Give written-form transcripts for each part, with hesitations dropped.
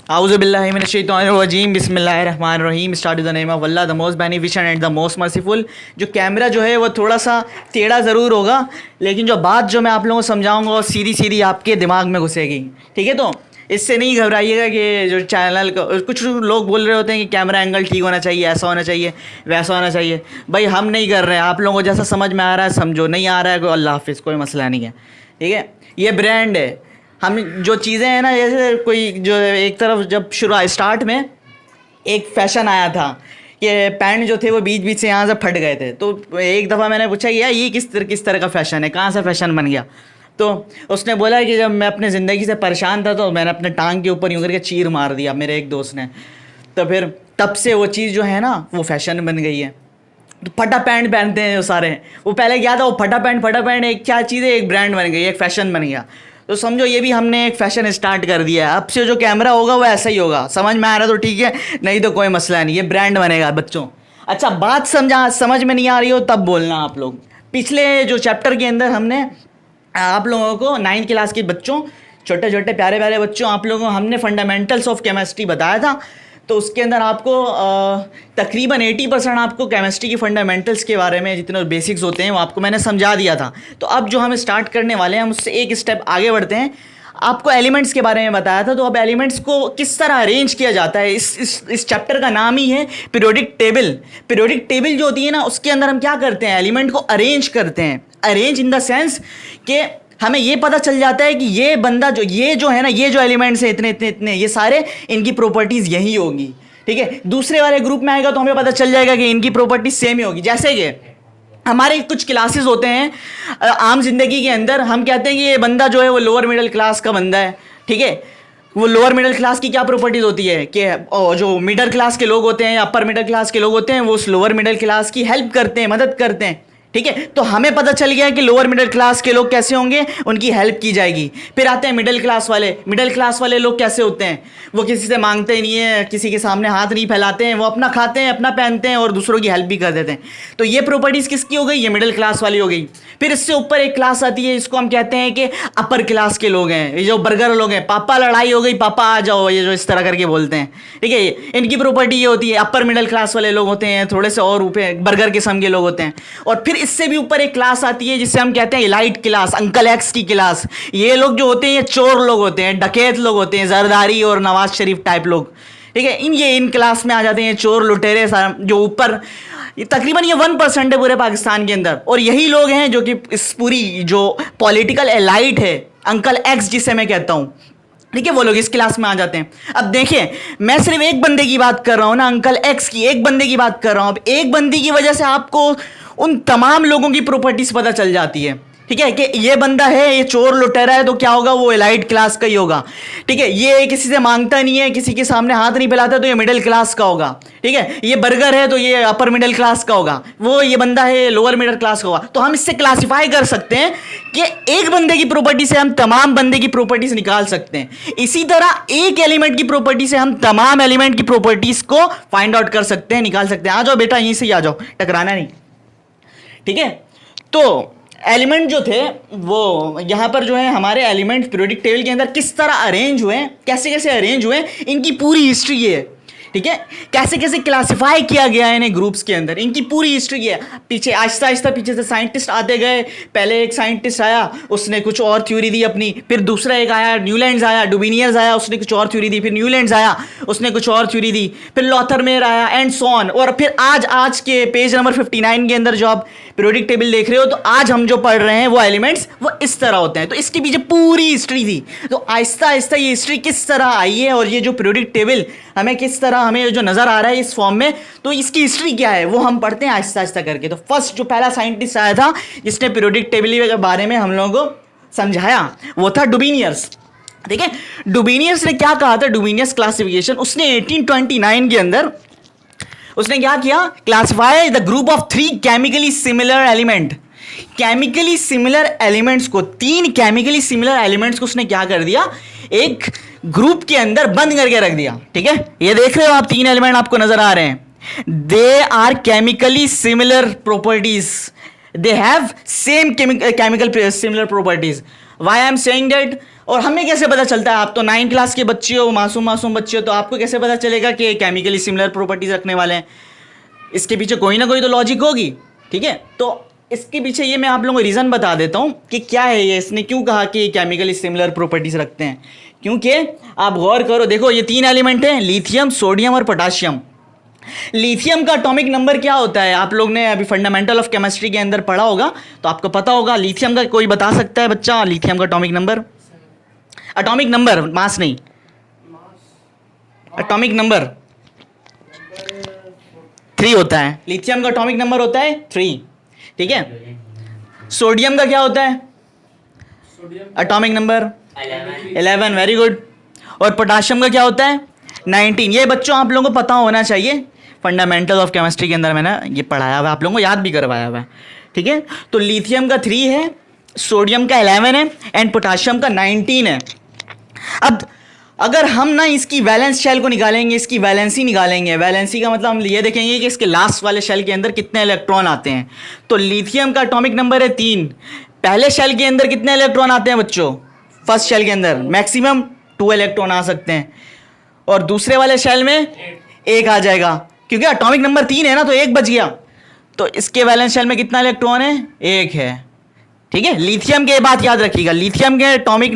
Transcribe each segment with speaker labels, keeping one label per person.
Speaker 1: Auzubillahi minash-shaytanir-rajim, बिस्मिल्लाहिर्रहमानिर्रहीम, start with the name of Allah, the most beneficent and the most merciful. जो camera जो है वो थोड़ा सा टेढ़ा ज़रूर होगा, लेकिन जो बात जो मैं आप लोगों को समझाऊंगा वो सीधी सीधी आपके दिमाग में घुसेगी। ठीक है, तो इससे नहीं घबराइएगा कि जो चैनल का कुछ लोग बोल रहे होते हैं कि कैमरा एंगल ठीक होना चाहिए, ऐसा होना चाहिए, वैसा होना चाहिए। भाई हम नहीं कर रहे हैं, आप लोगों को जैसा समझ में आ रहा है समझो, नहीं आ रहा है कोई अल्लाह हाफिज़, कोई मसला नहीं है। ठीक है, ये ब्रांड है। हम जो चीज़ें हैं ना, जैसे कोई जो एक तरफ जब शुरू स्टार्ट में एक फैशन आया था कि पैंट जो थे वो बीच बीच से यहाँ से फट गए थे, तो एक दफ़ा मैंने पूछा कि यार ये किस तरह का फ़ैशन है, कहाँ से फ़ैशन बन गया। तो उसने बोला कि जब मैं अपने ज़िंदगी से परेशान था तो मैंने अपने टांग के ऊपर यूँ करके चीर मार दिया मेरे एक दोस्त ने, तो फिर तब से वो चीज़ जो है ना वो फ़ैशन बन गई है। तो फटा पैंट पहनते हैं जो सारे, वो पहले क्या था, वो फटा पैंट एक क्या चीज़ है, एक ब्रांड बन गई, एक फ़ैशन बन गया। तो समझो ये भी हमने एक फ़ैशन स्टार्ट कर दिया है। अब से जो कैमरा होगा वो ऐसा ही होगा, समझ में आ रहा है तो ठीक है, नहीं तो कोई मसला नहीं, ये ब्रांड बनेगा बच्चों। अच्छा, बात समझ में नहीं आ रही हो तब बोलना आप लोग। पिछले जो चैप्टर के अंदर हमने आप लोगों को 9th क्लास के बच्चों, छोटे छोटे प्यारे प्यारे बच्चों, आप लोगों को हमने फंडामेंटल्स ऑफ केमिस्ट्री बताया था। तो उसके अंदर आपको तकरीबन 80% आपको केमिस्ट्री की फंडामेंटल्स के बारे में जितने बेसिक्स होते हैं वो आपको मैंने समझा दिया था। तो अब जो हम स्टार्ट करने वाले हैं हम उससे एक स्टेप आगे बढ़ते हैं। आपको एलिमेंट्स के बारे में बताया था, तो अब एलिमेंट्स को किस तरह अरेंज किया जाता है, इस चैप्टर का नाम ही है पीरियोडिक टेबल। पीरियोडिक टेबल जो होती है ना, उसके अंदर हम क्या करते हैं, एलिमेंट को अरेंज करते हैं। अरेंज इन द सेंस कि हमें ये पता चल जाता है कि ये बंदा ये जो है ना, ये जो एलिमेंट्स हैं इतने इतने इतने, ये सारे इनकी प्रॉपर्टीज़ यही होगी। ठीक है, दूसरे वाले ग्रुप में आएगा तो हमें पता चल जाएगा कि इनकी प्रॉपर्टीज सेम ही होगी। जैसे कि हमारे कुछ क्लासेस होते हैं आम जिंदगी के अंदर, हम कहते हैं कि ये बंदा जो है वो लोअर मिडिल क्लास का बंदा है। ठीक है, वो लोअर मिडिल क्लास की क्या प्रॉपर्टीज होती है कि जो मिडिल क्लास के लोग होते हैं या अपर मिडिल क्लास के लोग होते हैं वो उस लोअर मिडिल क्लास की हेल्प करते हैं, मदद करते हैं। ठीक है, तो हमें पता चल गया कि लोअर मिडिल क्लास के लोग कैसे होंगे, उनकी हेल्प की जाएगी। फिर आते हैं मिडिल क्लास वाले। मिडिल क्लास वाले लोग कैसे होते हैं, वो किसी से मांगते ही नहीं है, किसी के सामने हाथ नहीं फैलाते हैं, वो अपना खाते हैं, अपना पहनते हैं और दूसरों की हेल्प भी कर देते हैं। तो ये प्रॉपर्टीज़ किसकी हो गई, ये मिडिल क्लास वाली हो गई। फिर इससे ऊपर एक क्लास आती है, इसको हम कहते हैं कि अपर क्लास के लोग हैं, ये जो बर्गर लोग हैं, पापा लड़ाई हो गई, पापा आ जाओ, ये जो इस तरह करके बोलते हैं। ठीक है, इनकी प्रॉपर्टी ये होती है। अपर मिडिल क्लास वाले लोग होते हैं, थोड़े से और ऊपर बर्गर किस्म के लोग होते हैं। और फिर इससे भी ऊपर एक क्लास आती है जिसे हम कहते हैं इलाइट क्लास, अंकल एक्स की क्लास। ये लोग जो होते हैं ये चोर लोग होते हैं, डकैत लोग होते हैं, जरदारी और नवाज शरीफ टाइप लोग। ठीक है, इन क्लास में आ जाते हैं चोर लुटेरे, जो ऊपर तकरीबन ये 1% है पूरे पाकिस्तान के अंदर। और यही लोग हैं जो कि इस पूरी जो पॉलिटिकल एलाइट है, अंकल एक्स जिसे मैं कहता हूं, ठीक है, वो लोग इस क्लास में आ जाते हैं। अब देखिए, मैं सिर्फ एक बंदे की बात कर रहा हूं ना, अंकल एक्स की, एक बंदे की बात कर रहा हूं। अब एक बंदे की वजह से आपको उन तमाम लोगों की प्रॉपर्टीज पता चल जाती है। ठीक है, कि ये बंदा है, ये चोर लुटेरा है, तो क्या होगा, वो एलाइट क्लास का ही होगा। ठीक है, ये किसी से मांगता नहीं है, किसी के सामने हाथ नहीं फैलाता, तो ये मिडिल क्लास का होगा। ठीक है, ये बर्गर है तो ये अपर मिडिल क्लास का होगा, वो ये बंदा है लोअर मिडिल क्लास का होगा। तो हम इससे क्लासिफाई कर सकते हैं कि एक बंदे की प्रॉपर्टी से हम तमाम बंदे की प्रॉपर्टीज निकाल सकते हैं। इसी तरह एक एलिमेंट की प्रॉपर्टी से हम तमाम एलिमेंट की प्रॉपर्टीज को फाइंड आउट कर सकते हैं, निकाल सकते हैं। आ जाओ बेटा, यहीं से ही आ जाओ, टकराना नहीं। ठीक है, तो एलिमेंट जो थे वो यहाँ पर जो है हमारे एलिमेंट पीरियोडिक टेबल के अंदर किस तरह अरेंज हुए, कैसे कैसे अरेंज हुए, इनकी पूरी हिस्ट्री है। ठीक है, कैसे कैसे क्लासिफाई किया गया है इन्हें ग्रुप्स के अंदर, इनकी पूरी हिस्ट्री है। पीछे आहिस्ता आहिस्ता पीछे से साइंटिस्ट आते गए। पहले एक साइंटिस्ट आया, उसने कुछ और थ्योरी दी अपनी, फिर दूसरा एक आया, न्यूलैंड्स आया, डुबिनियर्स आया, उसने कुछ और थ्योरी दी, फिर न्यूलैंड्स आया, उसने कुछ और थ्योरी दी, फिर लॉथरमेयर आया, एंड सो ऑन। और फिर आज के पेज नंबर 59 के अंदर जो आप पीरियोडिक टेबल देख रहे हो, तो आज हम जो पढ़ रहे हैं वो एलिमेंट्स वो इस तरह होते हैं। तो इसके पीछे पूरी हिस्ट्री थी। तो आहिस्ता आहिस्ता ये हिस्ट्री किस तरह आई है और ये जो पीरियोडिक टेबल हमें किस तरह हमें जो नजर आ रहा है इस फॉर्म में, तो इसकी हिस्ट्री क्या है वो हम पढ़ते हैं आहिस्ता आहिस्ता करके। तो फर्स्ट जो पहला साइंटिस्ट आया था जिसने पीरियोडिक टेबल के बारे में हम लोगों को समझाया वो था डुबिनियर्स। ठीक है, डुबिनियर्स ने क्या कहा था, डुबिनियर्स क्लासिफिकेशन, उसने 1829 के अंदर उसने क्या किया, classify the group of 3 chemically similar element. Chemically similar elements को, 3 केमिकली सिमिलर एलिमेंट्स को उसने क्या कर दिया, एक ग्रुप के अंदर बंद करके रख दिया। ठीक है, ये देख रहे हो आप, 3 एलिमेंट आपको नजर आ रहे हैं। They are chemically similar properties, they have same chemical similar properties. Why I am saying that. और हमें कैसे पता चलता है, आप तो 9 क्लास के बच्चे हो, मासूम मासूम बच्चे हो, तो आपको कैसे पता चलेगा कि केमिकली सिमिलर प्रॉपर्टीज रखने वाले हैं? इसके पीछे कोई ना कोई तो लॉजिक होगी, ठीक है। तो इसके पीछे ये मैं आप लोगों को रीज़न बता देता हूँ कि क्या है ये, इसने क्यों कहा कि केमिकली सिमिलर प्रॉपर्टीज रखते हैं। क्योंकि आप गौर करो, देखो ये 3 एलिमेंट हैं, लिथियम, सोडियम और पोटाशियम। लिथियम का एटॉमिक नंबर क्या होता है, आप लोग ने अभी फंडामेंटल ऑफ केमिस्ट्री के अंदर पढ़ा होगा, तो आपको पता होगा। लिथियम का कोई बता सकता है बच्चा, लिथियम का एटॉमिक नंबर? एटॉमिक नंबर, मास नहीं, एटॉमिक नंबर 3 होता है। लिथियम का एटॉमिक नंबर होता है 3, ठीक है। सोडियम का क्या होता है एटॉमिक नंबर? 11, very good. और पोटाशियम का क्या होता है? 19। ये बच्चों आप लोगों को पता होना चाहिए, फंडामेंटल ऑफ केमिस्ट्री के अंदर मैंने ये पढ़ाया हुआ है, आप लोगों को याद भी करवाया हुआ है, ठीक है। तो लिथियम का 3 है, सोडियम का 11 है एंड पोटाशियम का 19 है। अब अगर हम ना इसकी वैलेंस शेल को निकालेंगे, इसकी वैलेंसी निकालेंगे, वैलेंसी का मतलब हम ये देखेंगे कि इसके लास्ट वाले शेल के अंदर कितने इलेक्ट्रॉन आते हैं। तो लिथियम का एटॉमिक नंबर है 3। पहले शेल के अंदर कितने इलेक्ट्रॉन आते हैं बच्चों? फर्स्ट शेल के अंदर मैक्सिमम 2 इलेक्ट्रॉन आ सकते हैं, और दूसरे वाले शेल में 1 आ जाएगा, क्योंकि एटॉमिक नंबर 3 है ना, तो 1 बच गया। तो इसके वैलेंस शेल में कितना इलेक्ट्रॉन है? 1 है, ठीक है। लिथियम की बात याद रखिएगा, लिथियम के एटॉमिक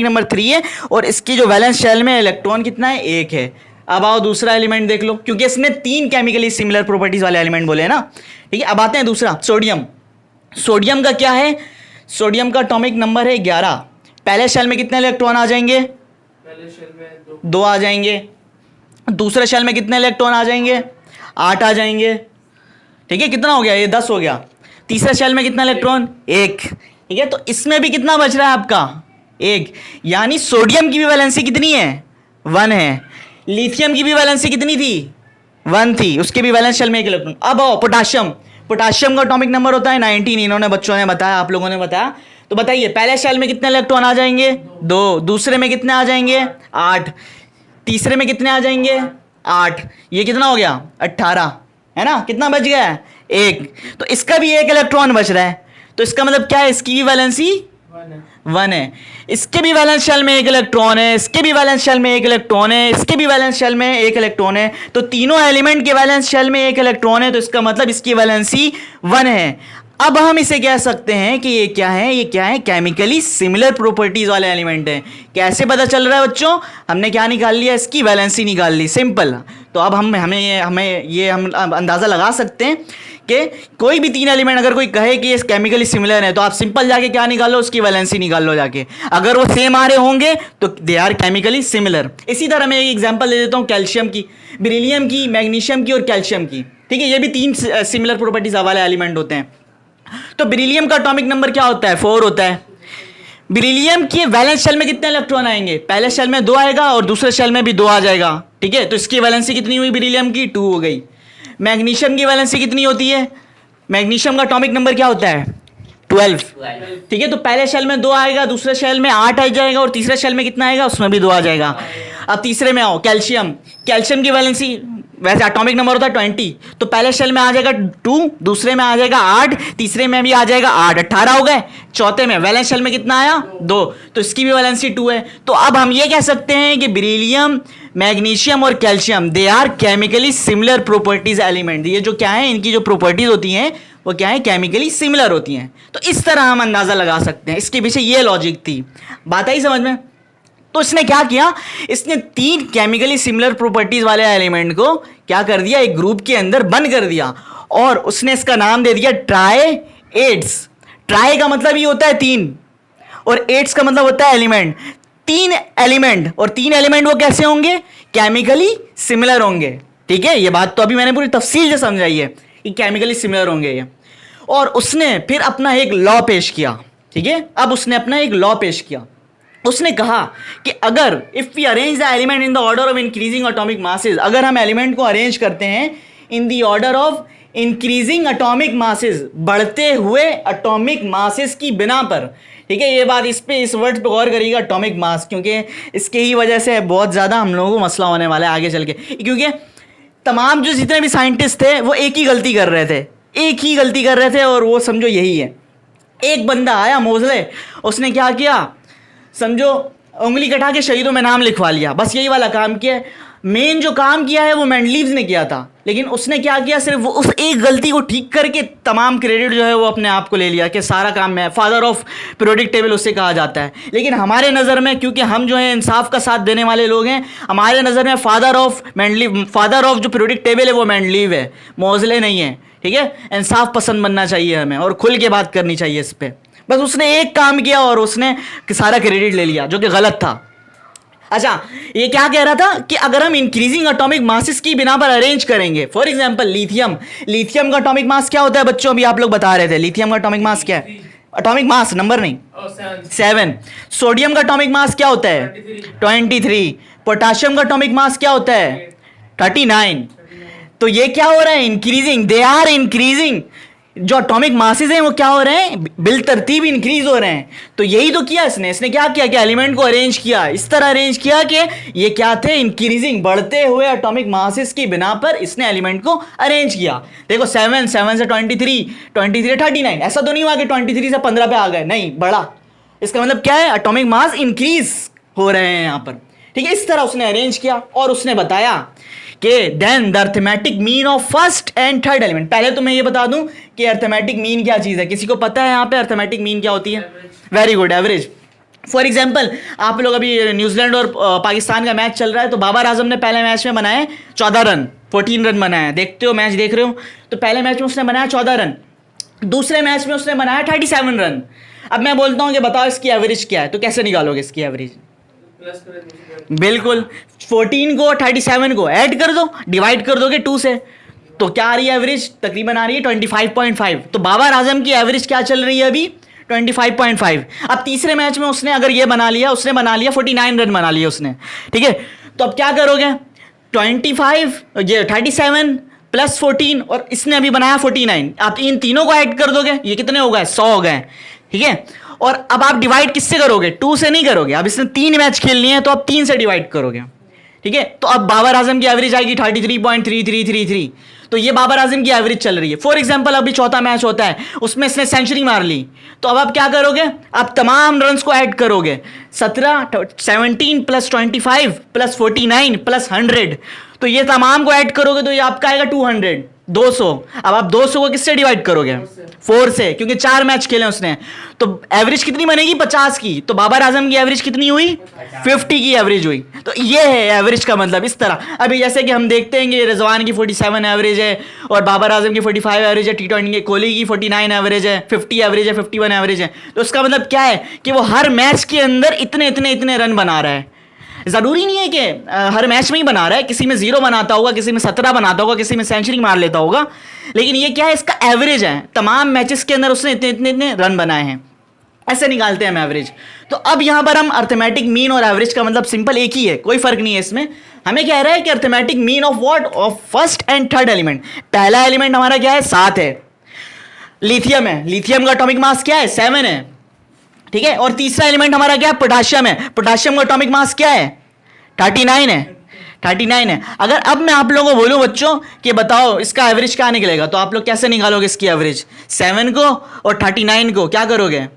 Speaker 1: नंबर 3 है और इसकी जो वैलेंस शेल में इलेक्ट्रॉन कितना है? 1 है। अब आओ दूसरा एलिमेंट देख लो, क्योंकि इसने 3 केमिकली सिमिलर प्रॉपर्टीज वाले एलिमेंट बोले हैं ना, ठीक है। अब आते हैं दूसरा, सोडियम। सोडियम का क्या है? सोडियम का एटॉमिक नंबर है 11। पहले शेल में कितने इलेक्ट्रॉन आ जाएंगे?
Speaker 2: पहले शेल में
Speaker 1: 2 आ जाएंगे। दूसरे शेल में कितने इलेक्ट्रॉन आ जाएंगे? 8 आ जाएंगे, ठीक है। कितना हो गया ये? 10 हो गया। तीसरे शेल में कितना इलेक्ट्रॉन? 1, ठीक है। तो इसमें भी कितना बच रहा है आपका? 1। यानी सोडियम की भी वैलेंसी कितनी है? 1 है। लिथियम की भी वैलेंसी कितनी थी? 1 थी, उसके भी वैलेंस शेल में 1 इलेक्ट्रॉन। अब आओ पोटाशियम। पोटाशियम का एटॉमिक नंबर होता है 19, इन्होंने बच्चों ने बताया, आप लोगों ने बताया। तो बताइए पहले शेल में कितने इलेक्ट्रॉन आ जाएंगे? 2। दूसरे में कितने आ जाएंगे? 8। तीसरे में कितने आ जाएंगे? 8। ये कितना हो गया? 18, है ना। कितना बच गया है? 1। तो इसका भी 1 इलेक्ट्रॉन बच रहा है, तो इसका मतलब क्या है? इसकी भी वैलेंसी 1 है। इसके भी वैलेंस शेल में 1 इलेक्ट्रॉन है, इसके भी वैलेंस शेल में 1 इलेक्ट्रॉन है, इसके भी वैलेंस शेल में 1 इलेक्ट्रॉन है। तो तीनों एलिमेंट के वैलेंस शेल में 1 इलेक्ट्रॉन है, तो इसका मतलब इसकी वैलेंसी 1 है। अब हम इसे कह सकते हैं कि ये क्या है? ये क्या है? केमिकली सिमिलर प्रॉपर्टीज वाले एलिमेंट है। कैसे पता चल रहा है बच्चों? हमने क्या निकाल लिया? इसकी वैलेंसी निकाल ली, सिंपल। तो अब हम अंदाज़ा लगा सकते हैं कि कोई भी 3 एलिमेंट अगर कोई कहे कि ये केमिकली सिमिलर है, तो आप सिंपल जाके क्या निकालो? उसकी वैलेंसी निकाल लो जाके। अगर वो सेम आ रहे होंगे तो दे आर केमिकली सिमिलर। इसी तरह मैं एक एग्जांपल दे देता हूँ कैल्शियम की, बेरिलियम की, मैग्नीशियम की और कैल्शियम की, ठीक है। ये भी 3 सिमिलर प्रॉपर्टीज वाले एलिमेंट होते हैं। तो बेरिलियम का एटॉमिक नंबर क्या होता है? 4 होता है। बेरिलियम के वैलेंस शेल में कितने इलेक्ट्रॉन आएंगे? पहले शेल में 2 आएगा और दूसरे शेल में भी 2 आ जाएगा, ठीक है। तो इसकी वैलेंसी कितनी हुई बेरिलियम की? 2 हो गई। मैग्नीशियम की वैलेंसी कितनी होती है? मैग्नीशियम का एटॉमिक नंबर क्या होता है? 12, ठीक है। तो पहले शेल में 2 आएगा, दूसरे शेल में 8 आ जाएगा और तीसरे शेल में कितना आएगा? उसमें भी 2 आ जाएगा। अब तीसरे में आओ, कैल्शियम। कैल्शियम की वैलेंसी वैसे एटॉमिक नंबर होता है 20, तो पहले शेल में आ जाएगा 2, दूसरे में आ जाएगा 8, तीसरे में भी आ जाएगा 8, 18 हो गए। चौथे में वैलेंस शेल में कितना आया? 2, तो इसकी भी वैलेंसी 2 है। तो अब हम ये कह सकते हैं कि बेरिलियम, मैग्नीशियम और calcium they are chemically similar properties element. ये जो क्या है, इनकी जो प्रॉपर्टीज होती हैं वो क्या है? केमिकली सिमिलर होती हैं। तो इस तरह हम अंदाजा लगा सकते हैं, इसके पीछे ये लॉजिक थी। बात आई समझ में? तो इसने क्या किया? इसने 3 केमिकली सिमिलर प्रॉपर्टीज वाले एलिमेंट को क्या कर दिया? एक ग्रुप के अंदर बंद कर दिया और उसने इसका नाम दे दिया ट्राई-एड्स। ट्राई का मतलब ये होता है 3 और एड्स का मतलब होता है एलिमेंट। 3 एलिमेंट, और 3 एलिमेंट वो कैसे होंगे? केमिकली सिमिलर होंगे, ठीक है। ये बात तो अभी मैंने पूरी तफसील से समझाई है कि केमिकली सिमिलर होंगे ये। और उसने फिर अपना एक लॉ पेश किया, ठीक है। अब उसने अपना एक लॉ पेश किया। उसने कहा कि अगर if we arrange the element in the order of increasing atomic masses, अगर हम एलिमेंट को अरेंज करते हैं in the order of increasing atomic masses, बढ़ते हुए एटॉमिक मासेस की बिना पर, ठीक है। ये बात इस वर्ड पे गौर करिएगा, एटॉमिक मास, क्योंकि इसके ही वजह से बहुत ज़्यादा हम लोगों को मसला होने वाला है आगे चल के। क्योंकि तमाम जो जितने भी साइंटिस्ट थे वो एक ही गलती कर रहे थे और वो समझो यही है एक बंदा आया मोज़ले, उसने क्या किया, समझो उंगली कटा के शहीदों में नाम लिखवा लिया, बस यही वाला काम किया। मेन जो काम किया है वो मेंडलीव्स ने किया था, लेकिन उसने क्या किया, सिर्फ वो उस एक गलती को ठीक करके तमाम क्रेडिट जो है वो अपने आप को ले लिया कि सारा काम में, फादर ऑफ पीरियोडिक टेबल उससे कहा जाता है। लेकिन हमारे नज़र में, क्योंकि हम जो है इंसाफ का साथ देने वाले लोग हैं, हमारे नज़र में फादर ऑफ जो पीरियोडिक टेबल है वो मेंडलीव है, मोज़ले नहीं है। ठीक है, इंसाफ पसंद बनना चाहिए हमें और खुल के बात करनी चाहिए इस पर। बस उसने एक काम किया और उसने सारा क्रेडिट ले लिया, जो कि गलत था। अच्छा, ये क्या कह रहा था कि अगर हम इंक्रीजिंग एटॉमिक मासेस की बिना पर अरेंज करेंगे, फॉर एग्जांपल लिथियम का एटॉमिक मास क्या होता है बच्चों, अभी आप लोग बता रहे थे, लिथियम का एटॉमिक मास क्या है, एटॉमिक मास नंबर नहीं, 7। सोडियम का एटॉमिक मास क्या होता है, 23। पोटाशियम का एटॉमिक मास क्या होता है, 39। तो ये क्या हो रहा है, इंक्रीजिंग, दे आर इंक्रीजिंग। जो एटॉमिक मासेस हैं वो क्या हो रहे हैं, बिल तरतीब इंक्रीज हो रहे हैं। तो यही तो किया इसने क्या किया कि एलिमेंट को अरेंज किया, इस तरह अरेंज किया कि ये क्या थे, इंक्रीजिंग, बढ़ते हुए एटॉमिक मासेस की बिना पर इसने एलिमेंट को अरेंज किया। देखो 7 से 23 39, ऐसा तो नहीं हुआ कि 23 से 15 पे आ गए, नहीं, बढ़ा। इसका मतलब क्या है, एटॉमिक मास इंक्रीज हो रहे हैं यहाँ पर। ठीक है, इस तरह उसने अरेंज किया और उसने बताया कि then the arithmetic mean of first and third element. पहले तो मैं ये बता दूं कि अर्थमेटिक मीन क्या चीज़ है, किसी को पता है यहाँ पे अर्थमेटिक मीन क्या होती है? Very good, average. For example, आप लोग अभी न्यूजीलैंड और पाकिस्तान का मैच चल रहा है, तो बाबर आजम ने पहले मैच में बनाए 14 रन, 14 रन बनाए, देखते हो मैच देख रहे हो, तो पहले मैच में उसने बनाया 14 रन, दूसरे मैच में उसने बनाया 37 रन। अब मैं बोलता हूँ कि बताओ इसकी एवरेज क्या है, तो कैसे निकालोगे इसकी एवरेज? बिल्कुल, 14 को 37 को ऐड कर दो, डिवाइड कर दोगे 2 से, तो क्या आ रही है एवरेज, तकरीबन आ रही है 25.5। तो बाबर आजम की एवरेज क्या चल रही है अभी, 25.5। अब तीसरे मैच में उसने अगर ये बना लिया, उसने बना लिया 49 रन बना लिए उसने, ठीक है। तो अब क्या करोगे, 25 ये 37 प्लस 14 और इसने अभी बनाया 49, आप इन तीनों को ऐड कर दोगे, ये कितने हो गए, 100 हो गए, ठीक है। और अब आप डिवाइड किससे करोगे, 2 से नहीं करोगे, अब इसने 3 मैच खेलनी है तो आप 3 से डिवाइड करोगे, ठीक है। तो अब बाबर आजम की एवरेज आएगी 33.3333। तो ये बाबर आजम की एवरेज चल रही है। फॉर एग्जांपल, अभी चौथा मैच होता है, उसमें इसने सेंचुरी मार ली, तो अब आप क्या करोगे, आप तमाम रन्स को ऐड करोगे, 17 प्लस 25 प्लस 49 प्लस 100, तो ये तमाम को ऐड करोगे तो ये आपका आएगा 200। अब आप 200 को किससे डिवाइड करोगे, 4 से, क्योंकि 4 मैच खेले उसने, तो एवरेज कितनी बनेगी, 50 की। तो बाबर आजम की एवरेज कितनी हुई, 50 की एवरेज हुई। तो ये है एवरेज का मतलब, इस तरह। अभी जैसे कि हम देखते हैं कि रिजवान की 47 एवरेज है और बाबर आजम की 45 एवरेज है, T20 के कोहली की 49 एवरेज है, 50 एवरेज है, 51 एवरेज है। तो उसका मतलब क्या है कि वो हर मैच के अंदर इतने रन बना रहा है। ज़रूरी नहीं है कि हर मैच में ही बना रहा है, किसी में 0 बनाता होगा, किसी में 17 बनाता होगा, किसी में सेंचुरी मार लेता होगा, लेकिन ये क्या है, इसका एवरेज है, तमाम मैचेस के अंदर उसने इतने रन बनाए हैं, ऐसे निकालते हैं हम एवरेज। तो अब यहाँ पर हम अर्थमेटिक मीन और एवरेज का मतलब सिंपल एक ही है, कोई फर्क नहीं है इसमें। हमें कह रहा है कि arithmetic mean of what, of first and third element. पहला एलिमेंट हमारा क्या है, 7 है, लिथियम है, लिथियम का एटॉमिक मास क्या है, 7 है, ठीक है। और तीसरा एलिमेंट हमारा क्या है, पोटाशियम है, पोटाशियम का एटॉमिक मास क्या है, 39 है, 39 है। अगर अब मैं आप लोगों को बोलूं बच्चों कि बताओ इसका एवरेज क्या निकलेगा, तो आप लोग कैसे निकालोगे इसकी एवरेज, 7 को और 39 को क्या करोगे,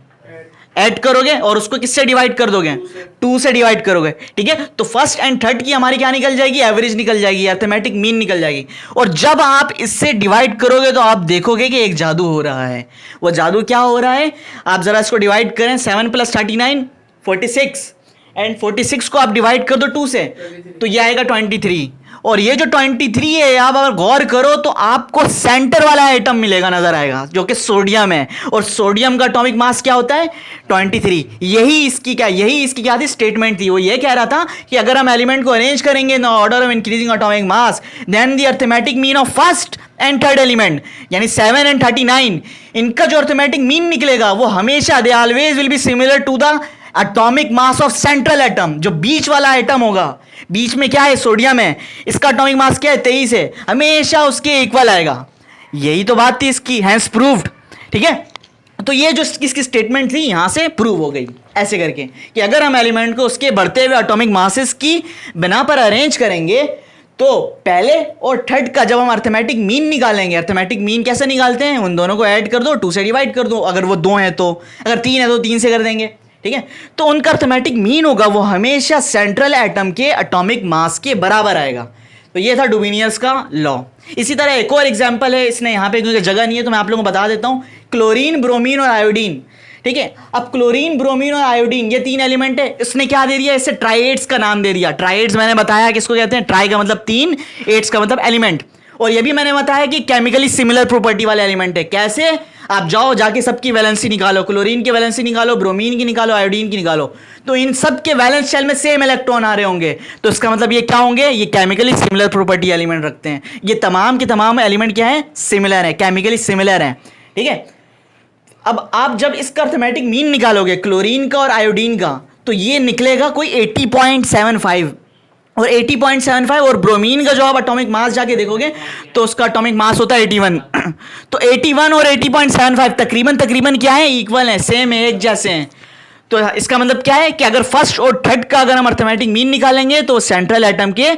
Speaker 1: ऐड करोगे और उसको किससे डिवाइड कर दोगे, 2 से डिवाइड करोगे, ठीक है। तो फर्स्ट एंड थर्ड की हमारी क्या निकल जाएगी, एवरेज निकल जाएगी, अर्थमेटिक मीन निकल जाएगी। और जब आप इससे डिवाइड करोगे तो आप देखोगे कि एक जादू हो रहा है। वो जादू क्या हो रहा है, आप जरा इसको डिवाइड करें, 7 प्लस 39 46, एंड 46 को आप डिवाइड कर दो 2 से, तो ये आएगा 23। और ये जो 23 है, आप अगर गौर करो तो आपको सेंटर वाला आइटम मिलेगा, नजर आएगा, जो कि सोडियम है। और सोडियम का एटॉमिक मास क्या होता है, 23। यही इसकी क्या थी, स्टेटमेंट थी। वो ये कह रहा था कि अगर हम एलिमेंट को अरेंज करेंगे in order of increasing atomic mass, then the arithmetic mean of first and third element, यानी 7 एंड 39, इनका जो अर्थमेटिक मीन निकलेगा वो हमेशा, they always will be similar to the atomic mass of central atom. जो बीच वाला एटम होगा, बीच में क्या है, सोडियम है, इसका एटॉमिक मास क्या है, 23 है, हमेशा उसके इक्वल आएगा। यही तो बात थी इसकी, हैंस प्रूव्ड, ठीक है। तो ये जो इसकी स्टेटमेंट थी यहां से प्रूव हो गई, ऐसे करके कि अगर हम एलिमेंट को उसके बढ़ते हुए एटॉमिक मासेस की बिना पर अरेंज करेंगे तो पहले और थर्ड का जब हम अर्थमेटिक मीन निकालेंगे, अर्थमेटिक मीन कैसे निकालते हैं, उन दोनों को ऐड कर दो, 2 से डिवाइड कर दो, अगर वो 2 है तो, अगर 3 है तो 3 से कर देंगे, ठीक है। तो उनका अर्थमेटिक मीन होगा वो हमेशा सेंट्रल एटम के एटॉमिक मास के बराबर आएगा। तो ये था डुबिनियस का लॉ। इसी तरह एक और एग्जांपल है, इसने यहाँ पे क्योंकि जगह नहीं है तो मैं आप लोगों को बता देता हूँ, क्लोरीन, ब्रोमीन और आयोडीन, ठीक है। अब क्लोरीन, ब्रोमीन और आयोडीन ये 3 एलिमेंट है, इसने क्या दे दिया, इससे ट्राइएड्स का नाम दे दिया। ट्राइएड्स मैंने बताया किसको कहते हैं, ट्राई का मतलब 3, एड्स का मतलब एलिमेंट, और ये भी मैंने बताया कि केमिकली सिमिलर प्रॉपर्टी वाले एलिमेंट है। कैसे, आप जाओ जाके सबकी वैलेंसी निकालो, क्लोरीन की वैलेंसी निकालो, ब्रोमीन की निकालो, आयोडीन की निकालो, तो इन सब के वैलेंस शेल में सेम इलेक्ट्रॉन आ रहे होंगे, तो इसका मतलब ये क्या होंगे, ये केमिकली सिमिलर प्रॉपर्टी एलिमेंट रखते हैं। ये तमाम के तमाम एलिमेंट क्या है, सिमिलर है, केमिकली सिमिलर है, ठीक है। अब आप जब इसका अर्थमेटिक मीन निकालोगे क्लोरीन का और आयोडीन का, तो ये निकलेगा कोई 80.75, और 80.75, और ब्रोमीन का जो आप एटॉमिक मास जाके देखोगे तो उसका एटॉमिक मास होता है 81। तो 81 और 80.75 तकरीबन तकरीबन क्या है, इक्वल है, सेम है, एक जैसे हैं। तो इसका मतलब क्या है कि अगर फर्स्ट और थर्ड का अगर हम अर्थमेटिक मीन निकालेंगे तो सेंट्रल एटम के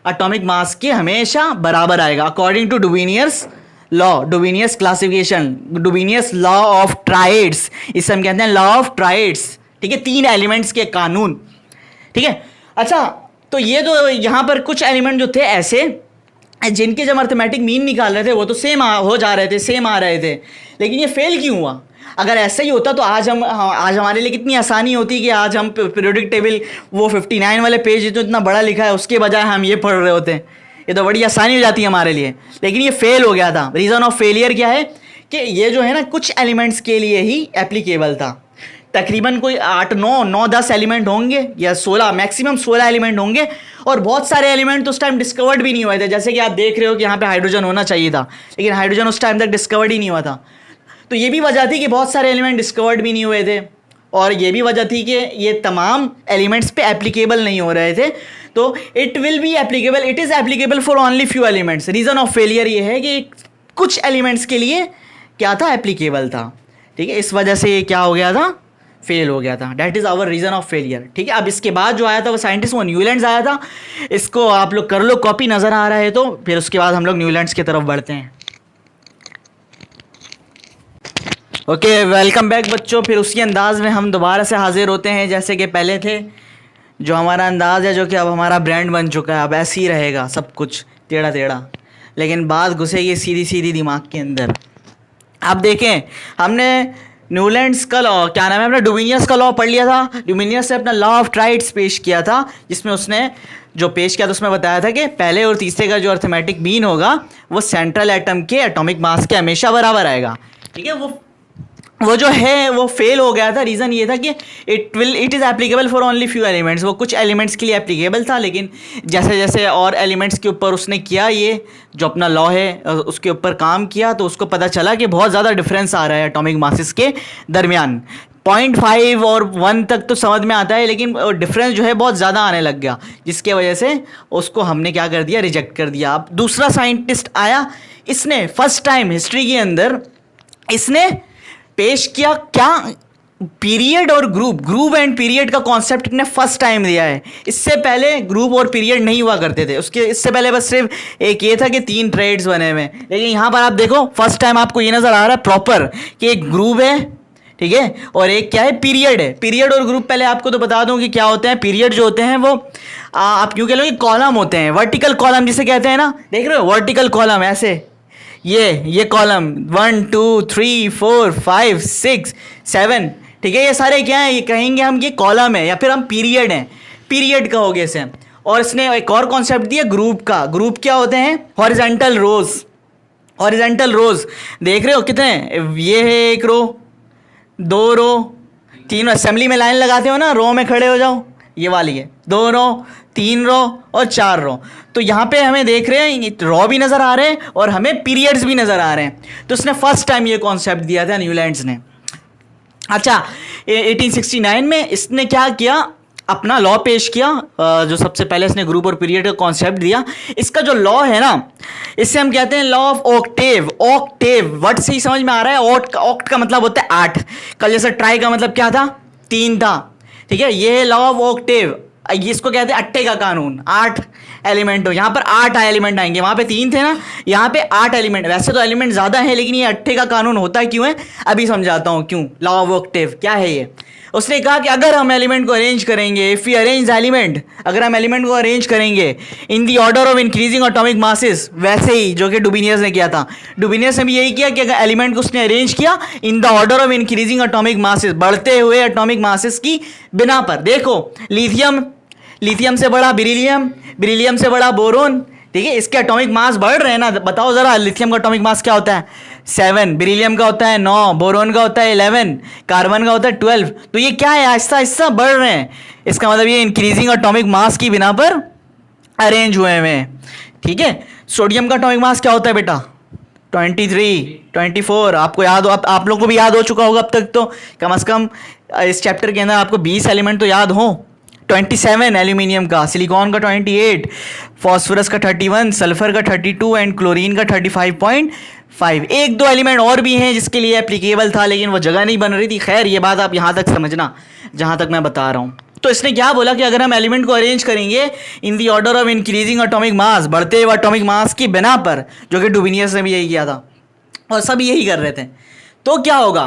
Speaker 1: एटॉमिक मास के हमेशा बराबर आएगा, according to Dobereiner law, Dobereiner classification, Dobereiner law of triads, इसे हम कहते हैं लॉ ऑफ ट्राइड्स, ठीक है, 3 एलिमेंट्स के कानून, ठीक है। अच्छा, तो ये तो यहाँ पर कुछ एलिमेंट जो थे ऐसे जिनके जब अर्थमेटिक मीन निकाल रहे थे वो तो सेम हो जा रहे थे, सेम आ रहे थे, लेकिन ये फेल क्यों हुआ। अगर ऐसा ही होता तो आज हमारे लिए कितनी आसानी होती कि आज हम पीरियोडिक टेबल वो 59 वाले पेज तो इतना बड़ा लिखा है, उसके बजाय हम ये पढ़ रहे होते, ये तो बड़ी आसानी हो जाती है हमारे लिए, लेकिन ये फेल हो गया था। रीज़न ऑफ फेलियर क्या है कि ये जो है ना कुछ एलिमेंट्स के लिए ही एप्लीकेबल था, तकरीबन कोई 8, 9, 10 एलिमेंट होंगे या 16, मैक्सिमम 16 एलिमेंट होंगे, और बहुत सारे एलिमेंट तो उस टाइम डिस्कवर्ड भी नहीं हुए थे। जैसे कि आप देख रहे हो कि यहाँ पे हाइड्रोजन होना चाहिए था, लेकिन हाइड्रोजन उस टाइम तक डिस्कवर्ड ही नहीं हुआ था। तो ये भी वजह थी कि बहुत सारे एलिमेंट डिस्कवर्ड भी नहीं हुए थे, और ये भी वजह थी कि ये तमाम एलिमेंट्स पे एप्लीकेबल नहीं हो रहे थे। तो it will be applicable, it is applicable for only few elements. Reason of failure ये है कि कुछ एलिमेंट्स के लिए क्या था, एप्लीकेबल था, ठीक है, इस वजह से ये क्या हो गया था, फेल हो गया था। That is our reason of failure, ठीक है। अब इसके बाद जो आया था वो साइंटिस्ट, वो न्यूलैंड्स आया था, इसको आप लोग कर लो कॉपी, नज़र आ रहा है तो, फिर उसके बाद हम लोग न्यूलैंड्स की तरफ बढ़ते हैं। ओके, वेलकम बैक बच्चों। फिर उसी अंदाज में हम दोबारा से हाजिर होते हैं जैसे कि पहले थे। जो हमारा अंदाज़ है, जो कि अब हमारा ब्रांड बन चुका है, अब ऐसे ही रहेगा सब कुछ टेढ़ा टेढ़ा, लेकिन बात घुसेगी सीधी सीधी दिमाग के अंदर। आप देखें, हमने न्यूलैंड्स का लॉ, क्या नाम है, हमने डुबिनियस का लॉ पढ़ लिया था। डुबिनियस ने अपना लॉ ऑफ ट्राइड्स पेश किया था, जिसमें उसने जो पेश किया था उसमें बताया था कि पहले और तीसरे का जो अर्थमेटिक मीन होगा वो सेंट्रल एटम के एटॉमिक मास के हमेशा बराबर आएगा, ठीक है। वो जो है वो फेल हो गया था। रीज़न ये था कि it is applicable for only few elements, वो कुछ एलिमेंट्स के लिए एप्लीकेबल था, लेकिन जैसे जैसे और एलिमेंट्स के ऊपर उसने किया, ये जो अपना लॉ है उसके ऊपर काम किया, तो उसको पता चला कि बहुत ज़्यादा डिफरेंस आ रहा है एटॉमिक मासेस के दरमियान। 0.5 और 1 तक तो समझ में आता है, लेकिन डिफरेंस जो है बहुत ज़्यादा आने लग गया, जिसके वजह से उसको हमने क्या कर दिया, रिजेक्ट कर दिया। अब दूसरा साइंटिस्ट आया, इसने फर्स्ट टाइम हिस्ट्री के अंदर इसने पेश किया क्या, पीरियड और ग्रुप एंड पीरियड का कॉन्सेप्ट ने फर्स्ट टाइम दिया है। इससे पहले ग्रुप और पीरियड नहीं हुआ करते थे, उसके इससे पहले बस सिर्फ एक ये था कि 3 ट्रेड्स बने हुए, लेकिन यहाँ पर आप देखो फर्स्ट टाइम आपको ये नज़र आ रहा है प्रॉपर कि एक ग्रुप है, ठीक है, और एक क्या है, पीरियड है। पीरियड और ग्रुप पहले आपको तो बता दूं कि क्या होते हैं। पीरियड जो होते हैं वो आप यूँ कह लो कि कॉलम होते हैं, वर्टिकल कॉलम जिसे कहते हैं ना, देख रहे हो वर्टिकल कॉलम ऐसे, ये कॉलम 1 2 3 4 5 6 7, ठीक है, ये सारे क्या हैं, ये कहेंगे हम ये कॉलम है या फिर हम पीरियड हैं, पीरियड कहोगे इसे। और इसने एक और कॉन्सेप्ट दिया ग्रुप का। ग्रुप क्या होते हैं, हॉरिजॉन्टल रोज, हॉरिजॉन्टल रोज देख रहे हो कितने, ये है 1 रो, 2 रो, 3 असेंबली में लाइन लगाते हो ना, रो में खड़े हो जाओ, ये वाली है 2 रो, 3 रो और 4 रो। तो यहाँ पे हमें देख रहे हैं रो भी नज़र आ रहे हैं और हमें पीरियड्स भी नज़र आ रहे हैं। तो उसने फर्स्ट टाइम ये कॉन्सेप्ट दिया था न्यूलैंड्स ने। अच्छा, 1869 में इसने क्या किया, अपना लॉ पेश किया, जो सबसे पहले इसने ग्रुप और पीरियड का कॉन्सेप्ट दिया। इसका जो लॉ है ना, इससे हम कहते हैं law of Octave. Octave word से ही समझ में आ रहा है, ऑक्ट का मतलब होता है 8। कल जैसे ट्राई का मतलब क्या था, 3 था, ठीक है, ये है लॉ ऑफ ऑक्टेव। इसको कहते हैं अट्टे का कानून, 8 एलिमेंट हो, यहाँ पर 8 एलिमेंट आएंगे, वहाँ पे 3 थे ना, यहाँ पे 8 एलिमेंट। वैसे तो एलिमेंट ज़्यादा है लेकिन ये अट्टे का कानून होता है क्यों है, अभी समझाता हूँ क्यों। लॉ ऑफ ऑक्टेव क्या है ये। उसने कहा कि अगर हम एलिमेंट को अरेंज करेंगे, if we arrange the element, अगर हम एलिमेंट को अरेंज करेंगे in the order of increasing atomic masses, वैसे ही जो कि डुबिनियस ने किया था। डुबिनियस ने भी यही किया कि अगर एलिमेंट को उसने अरेंज किया इन the order of increasing atomic masses, बढ़ते हुए एटॉमिक मासेस की बिना पर। देखो लिथियम, लिथियम से बड़ा बेरिलियम, बेरिलियम से बड़ा बोरोन, ठीक है, इसके एटॉमिक मास बढ़ रहे हैं ना। बताओ जरा, लिथियम का एटॉमिक मास क्या होता है 7, बेरिलियम का होता है 9, बोरोन का होता है 11, कार्बन का होता है 12। तो ये क्या है, आहिस्ता आहिस्ता बढ़ रहे हैं। इसका मतलब ये इंक्रीजिंग एटॉमिक मास की बिना पर अरेंज हुए हैं, ठीक है। सोडियम का एटॉमिक मास क्या होता है बेटा 23, 24, आपको याद हो, आप लोग को भी याद हो चुका होगा अब तक तो, कम से कम इस चैप्टर के अंदर आपको 20 एलिमेंट तो याद हो। 27 एल्यूमिनियम का, सिलिकॉन का 28, फॉस्फोरस का 31, सल्फर का 32 एंड क्लोरीन का 35.5। एक दो एलिमेंट और भी हैं जिसके लिए एप्लीकेबल था लेकिन वो जगह नहीं बन रही थी। खैर ये बात आप यहाँ तक समझना जहाँ तक मैं बता रहा हूँ। तो इसने क्या बोला कि अगर हम एलिमेंट को अरेंज करेंगे in the order of increasing atomic mass, बढ़ते हुए एटॉमिक मास की बिना पर, जो कि डुबिनियस ने भी यही किया था और सब यही कर रहे थे, तो क्या होगा,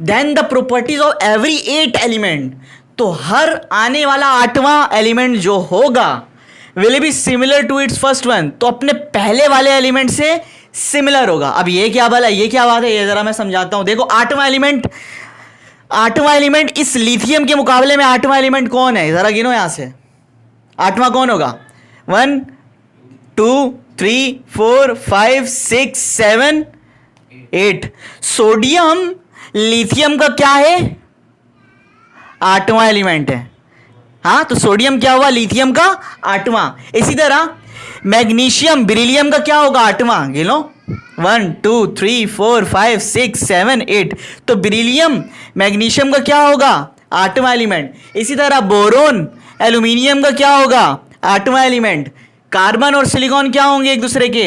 Speaker 1: then the properties of every 8 element, तो हर आने वाला 8वां एलिमेंट जो होगा will be similar to its first one, तो अपने पहले वाले एलिमेंट से सिमिलर होगा। अब ये क्या भला, ये क्या बात है, ये जरा मैं समझाता हूं। देखो 8वां एलिमेंट इस लिथियम के मुकाबले में 8वां एलिमेंट कौन है, जरा गिनो यहां से, 8वां कौन होगा, 1 2 3 4 5 6 7 8। सोडियम लिथियम का क्या है, 8वां एलिमेंट है। हाँ, तो सोडियम क्या हुआ, लिथियम का 8वां। इसी तरह मैग्नीशियम बेरिलियम का क्या होगा, 8वां। गिनो 1 2 3 4 5 6 7 8, तो बेरिलियम मैग्नीशियम का क्या होगा, 8वां एलिमेंट। इसी तरह बोरोन एल्यूमिनियम का क्या होगा, 8वां एलिमेंट। कार्बन और सिलिकॉन क्या होंगे एक दूसरे के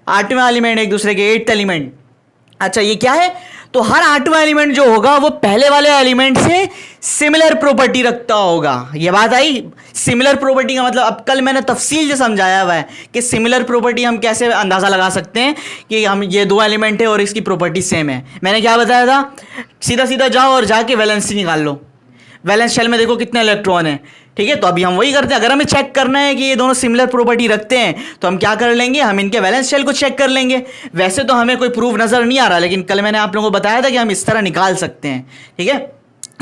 Speaker 1: 8वां एलिमेंट, एक दूसरे के 8th एलिमेंट। अच्छा ये क्या है, तो हर 8वां एलिमेंट जो होगा वो पहले वाले एलिमेंट से सिमिलर प्रॉपर्टी रखता होगा। ये बात आई, सिमिलर प्रॉपर्टी का मतलब अब कल मैंने तफसील से समझाया हुआ है कि सिमिलर प्रॉपर्टी हम कैसे अंदाज़ा लगा सकते हैं कि हम ये 2 एलिमेंट है और इसकी प्रॉपर्टी सेम है। मैंने क्या बताया था, सीधा सीधा जाओ और जाके वैलेंसी निकाल लो। वैलेंस शेल में देखो कितने इलेक्ट्रॉन हैं, ठीक है। तो अभी हम वही करते हैं, अगर हमें चेक करना है कि ये दोनों सिमिलर प्रॉपर्टी रखते हैं तो हम क्या कर लेंगे, हम इनके वैलेंस शेल को चेक कर लेंगे। वैसे तो हमें कोई प्रूफ नज़र नहीं आ रहा, लेकिन कल मैंने आप लोगों को बताया था कि हम इस तरह निकाल सकते हैं, ठीक है।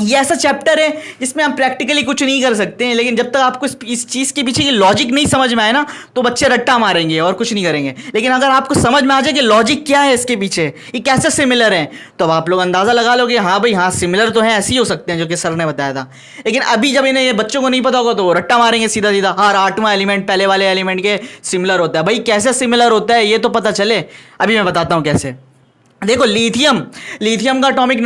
Speaker 1: ये ऐसा चैप्टर है जिसमें हम प्रैक्टिकली कुछ नहीं कर सकते हैं, लेकिन जब तक आपको इस चीज़ के पीछे की लॉजिक नहीं समझ में आए ना तो बच्चे रट्टा मारेंगे और कुछ नहीं करेंगे। लेकिन अगर आपको समझ में आ जाए कि लॉजिक क्या है इसके पीछे, ये कैसे सिमिलर हैं, तो अब आप लोग अंदाज़ा लगा लो कि हाँ भाई हाँ सिमिलर तो है, ऐसे ही हो सकते हैं जो कि सर ने बताया था। लेकिन अभी जब इन्हें ये बच्चों को नहीं पता होगा तो वो रट्टा मारेंगे सीधा सीधा, हर 8वां एलिमेंट पहले वाले एलिमेंट के सिमिलर होता है। भाई कैसे सिमिलर होता है ये तो पता चले, अभी मैं बताता हूँ कैसे। देखो लिथियम का अटोमिक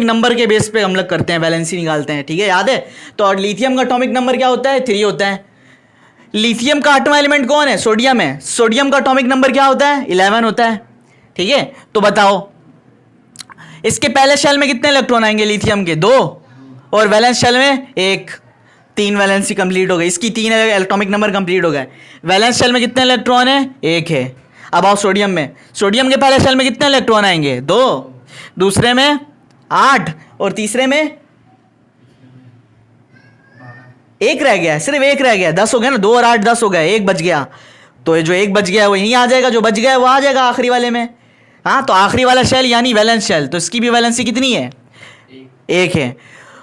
Speaker 1: नंबर के बेस पे हम लोग करते हैं, वैलेंसी निकालते हैं, ठीक है, याद है। तो और लिथियम का अटोमिक नंबर क्या होता है, 3 होता है। लिथियम का 8वां एलिमेंट कौन है, सोडियम है। सोडियम का अटोमिक नंबर क्या होता है, 11 होता है, ठीक है। तो बताओ इसके पहले शेल में कितने इलेक्ट्रॉन आएंगे, लिथियम के 2, और वैलेंस शेल में 1, 3 वैलेंसी कंप्लीट हो गई, इसकी 3 एटॉमिक नंबर कंप्लीट हो गए। वैलेंस शेल में कितने इलेक्ट्रॉन है, 1 है। अब आओ सोडियम में, सोडियम के पहले शेल में कितने इलेक्ट्रॉन आएंगे, 2, दूसरे में 8 और तीसरे में 1 रह गया, सिर्फ 1 रह गया, 10 हो गया ना, 2 और 8 10 हो गए, 1 बच गया। तो ये जो 1 बच गया वो यहीं आ जाएगा, जो बच गया वो आ जाएगा आखिरी वाले में। हाँ, तो आखिरी वाला शेल यानी वैलेंस शेल, तो इसकी भी वैलेंसी कितनी है, 1 है।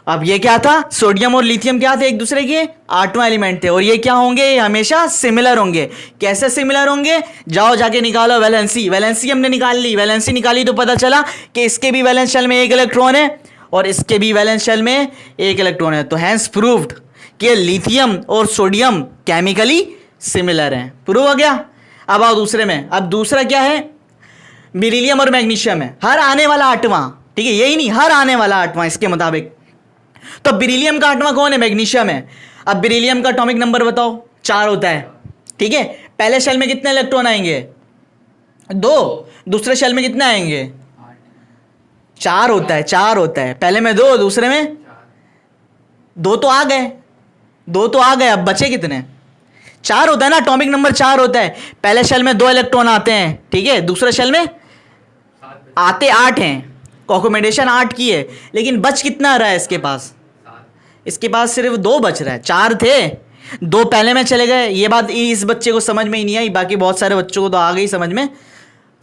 Speaker 1: अब ये क्या था, सोडियम और लिथियम क्या थे, एक दूसरे के 8वां एलिमेंट थे, और ये क्या होंगे, ये हमेशा सिमिलर होंगे। कैसे सिमिलर होंगे, जाओ जाके निकालो वैलेंसी हमने निकाल ली। वैलेंसी निकाली तो पता चला कि इसके भी वैलेंस शेल में 1 इलेक्ट्रॉन है और इसके भी वैलेंस शेल में 1 इलेक्ट्रॉन है। तो हैंस प्रूव्ड कि लिथियम और सोडियम केमिकली सिमिलर हैं, प्रूव हो गया। अब आओ दूसरे में, अब दूसरा क्या है, बेरिलियम और मैग्नीशियम है, हर आने वाला 8वां, ठीक है, यही नहीं हर आने वाला 8वां इसके मुताबिक। तो बेरिलियम का 8वां कौन है, मैग्नीशियम है। अब बेरिलियम का एटॉमिक नंबर बताओ, 4 होता है, ठीक है। पहले शेल में कितने इलेक्ट्रॉन आएंगे, 2, दूसरे शेल में कितने आएंगे, 4 होता है, 4 होता है। पहले में 2, दूसरे में 2 तो आ गए, 2 तो आ गए, अब बचे कितने? 4 होता है ना, एटॉमिक नंबर 4 होता है। पहले शेल में 2 इलेक्ट्रॉन आते हैं, ठीक है, दूसरे शेल में आते 8 हैं, अकोमोडेशन 8 की है, लेकिन बच कितना रहा है इसके पास? इसके पास सिर्फ 2 बच रहा है। 4 थे, 2 पहले में चले गए। ये बात इस बच्चे को समझ में ही नहीं आई, बाकी बहुत सारे बच्चों को तो आ गई समझ में,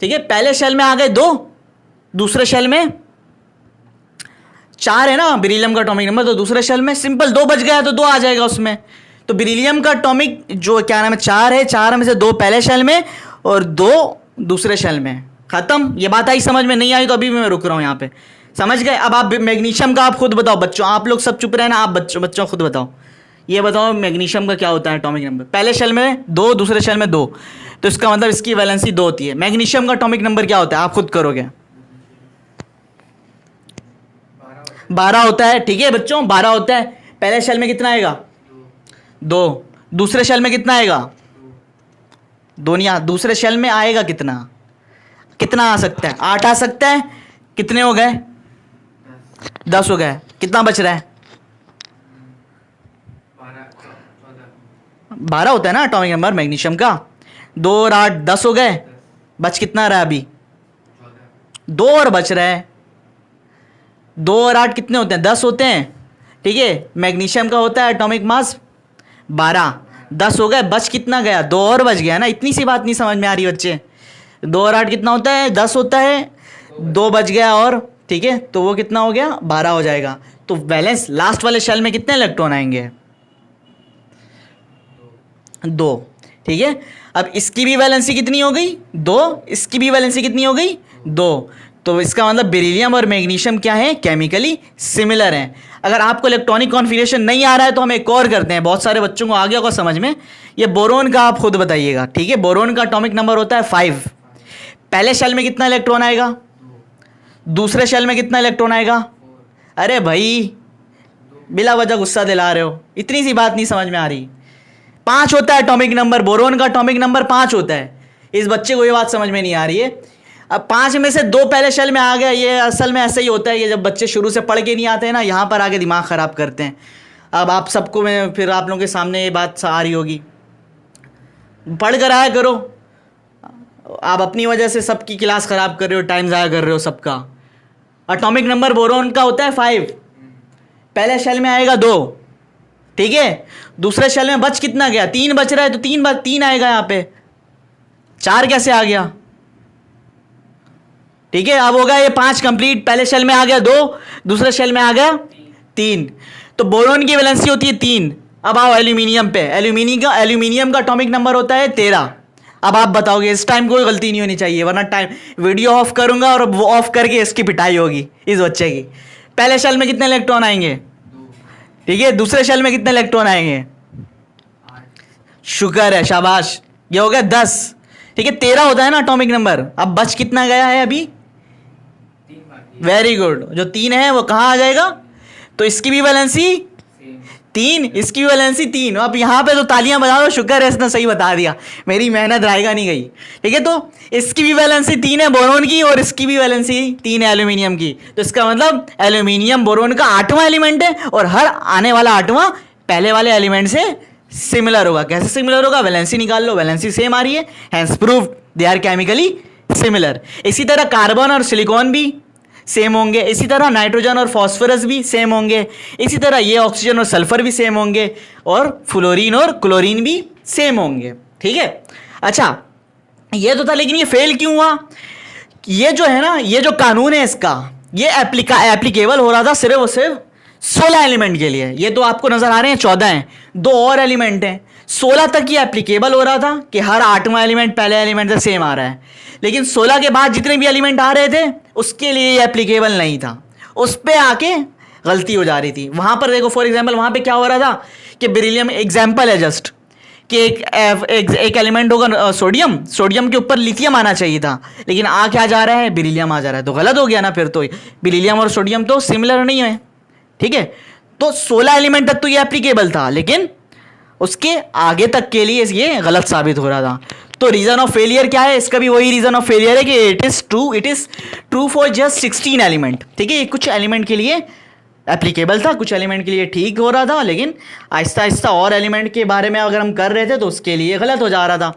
Speaker 1: ठीक है। पहले शेल में आ गए 2, दूसरे शेल में 4 है ना बेरिलियम का एटॉमिक नंबर, तो दूसरे शेल में सिंपल 2 बच गया, तो 2 आ जाएगा उसमें। तो बेरिलियम का एटॉमिक जो क्या नाम है 4 है, 4 में से 2 पहले शेल में और 2 दूसरे शेल में। खत्म। ये बात आई समझ में? नहीं आई तो अभी भी मैं रुक रहा हूं यहाँ पे, समझ गए? अब आप मैग्नीशियम का आप खुद बताओ बच्चों, आप लोग सब चुप रहे ना, आप बच्चों खुद बताओ, ये बताओ मैग्नीशियम का क्या होता है एटॉमिक नंबर? पहले शेल में 2, दूसरे शेल में 2, तो इसका मतलब इसकी वैलेंसी 2 होती है। मैग्नीशियम का एटॉमिक नंबर क्या होता है, आप खुद करोगे? 12 होता है, ठीक है बच्चों, 12 होता है। पहले शेल में कितना आएगा? 2, दूसरे शेल में कितना आएगा? 2 नहीं, दूसरे शेल में आएगा कितना? कितना आ सकता है? 8 आ सकता है। कितने हो गए? 10 हो गए। कितना बच रहा है? 12 होता है ना एटॉमिक नंबर मैग्नीशियम का। 2 और 8 10 हो गए। बच कितना रहा अभी? 2 और बच रहा है। 2 और 8 कितने होते हैं? 10 होते हैं, ठीक है। मैग्नीशियम का होता है एटॉमिक मास 12, 10 हो गए। बच कितना गया? 2 और बच गया ना। इतनी सी बात नहीं समझ में आ रही बच्चे? 2 और 8 कितना होता है? 10 होता है, 2 बच गया और, ठीक है, तो वो कितना हो गया? 12 हो जाएगा। तो बैलेंस लास्ट वाले शेल में कितने इलेक्ट्रॉन आएंगे? 2, ठीक है। अब इसकी भी वैलेंसी कितनी हो गई? 2, इसकी भी वैलेंसी कितनी हो गई? 2। तो इसका मतलब बेरिलियम और मैग्नीशियम क्या है? केमिकली सिमिलर हैं। अगर आपको इलेक्ट्रॉनिक कॉन्फिगरेशन नहीं आ रहा है तो हम एक और करते हैं, बहुत सारे बच्चों को आ गया होगा समझ में। ये बोरोन का आप खुद बताइएगा, ठीक है। बोरोन का एटॉमिक नंबर होता है 5। पहले शेल में कितना इलेक्ट्रॉन आएगा? दूसरे शेल में कितना इलेक्ट्रॉन आएगा? अरे भाई बिला वजह गुस्सा दिला रहे हो, इतनी सी बात नहीं समझ में आ रही। 5 होता है एटॉमिक नंबर, बोरोन का एटॉमिक नंबर 5 होता है। इस बच्चे को ये बात समझ में नहीं आ रही है। अब 5 में से 2 पहले शेल में आ गया। ये असल में ऐसा ही होता है, ये जब बच्चे शुरू से पढ़ के नहीं आते हैं ना, यहाँ पर आके दिमाग ख़राब करते हैं। अब आप सबको मैं फिर आप लोगों के सामने ये बात आ रही होगी, पढ़ कर आया करो। आप अपनी वजह से सबकी क्लास ख़राब कर रहे हो, टाइम ज़ाया कर रहे हो सबका। एटॉमिक नंबर बोरोन का होता है 5, पहले शेल में आएगा 2, ठीक है। दूसरे शेल में बच कितना गया? 3 बच रहा है, तो 3 आएगा यहाँ पे। 4 कैसे आ गया? ठीक है, अब होगा ये 5 कंप्लीट। पहले शेल में आ गया 2, दूसरे शेल में आ गया 3, तो बोरोन की वैलेंसी होती है 3। अब आओ एल्यूमिनियम पे। एल्यूमिनियम का एटॉमिक नंबर होता है 13। अब आप बताओगे, इस टाइम कोई गलती नहीं होनी चाहिए, वरना टाइम वीडियो ऑफ करूंगा और वो ऑफ करके इसकी पिटाई होगी इस बच्चे की। पहले शेल में कितने इलेक्ट्रॉन आएंगे? ठीक है, दूसरे शेल में कितने इलेक्ट्रॉन आएंगे? शुक्र है, शाबाश, ये हो गया 10, ठीक है। 13 होता है ना एटॉमिक नंबर। अब बच कितना गया है अभी? वेरी गुड, जो 3 है वो कहाँ आ जाएगा? तो इसकी भी वैलेंसी 3, इसकी भी वैलेंसी 3। अब यहाँ पे तो तालियां बजा दो, शुक्र है इसने सही बता दिया, मेरी मेहनत रायगा नहीं गई, ठीक है। तो इसकी भी वैलेंसी 3 है बोरोन की, और इसकी भी वैलेंसी 3 है एल्यूमिनियम की। तो इसका मतलब एल्यूमिनियम बोरोन का 8वां एलिमेंट है, और हर आने वाला 8वां पहले वाले एलिमेंट से सिमिलर होगा। कैसे सिमिलर होगा? वैलेंसी निकाल लो, वैलेंसी सेम आ रही है, hence proved they are chemically similar. इसी तरह कार्बन और सिलिकॉन भी सेम होंगे, इसी तरह नाइट्रोजन और फॉस्फोरस भी सेम होंगे, इसी तरह ये ऑक्सीजन और सल्फर भी सेम होंगे, और फ्लोरीन और क्लोरीन भी सेम होंगे, ठीक है। अच्छा, ये तो था, लेकिन ये फेल क्यों हुआ? ये जो है ना, ये जो कानून है इसका, ये एप्लीकेबल हो रहा था सिर्फ और सिर्फ 16 एलिमेंट के लिए। ये तो आपको नजर आ रहे हैं 14 हैं, 2 और एलिमेंट हैं। 16 तक ये एप्लीकेबल हो रहा था कि हर 8वां एलिमेंट पहले एलिमेंट से सेम आ रहा है, लेकिन 16 के बाद जितने भी एलिमेंट आ रहे थे उसके लिए ये एप्लीकेबल नहीं था। उस पे आके गलती हो जा रही थी। वहां पर देखो, फॉर एग्जाम्पल वहां पे क्या हो रहा था कि बेरिलियम एग्जाम्पल है जस्ट, कि एक एलिमेंट होगा सोडियम, सोडियम के ऊपर लिथियम आना चाहिए था, लेकिन आ क्या जा रहा है? बेरिलियम आ जा रहा है। तो गलत हो गया ना फिर तो, बेरिलियम और सोडियम तो सिमिलर नहीं है, ठीक है। तो 16 एलिमेंट तक तो ये एप्लीकेबल था, लेकिन उसके आगे तक के लिए ये गलत साबित हो रहा था। तो रीजन ऑफ फेलियर क्या है? इसका भी वही रीजन ऑफ फेलियर है कि it is true for just 16 element, ठीक है। कुछ एलिमेंट के लिए एप्लीकेबल था, कुछ एलिमेंट के लिए ठीक हो रहा था, लेकिन आहिस्ता आहिस्ता और एलिमेंट के बारे में अगर हम कर रहे थे तो उसके लिए गलत हो जा रहा था।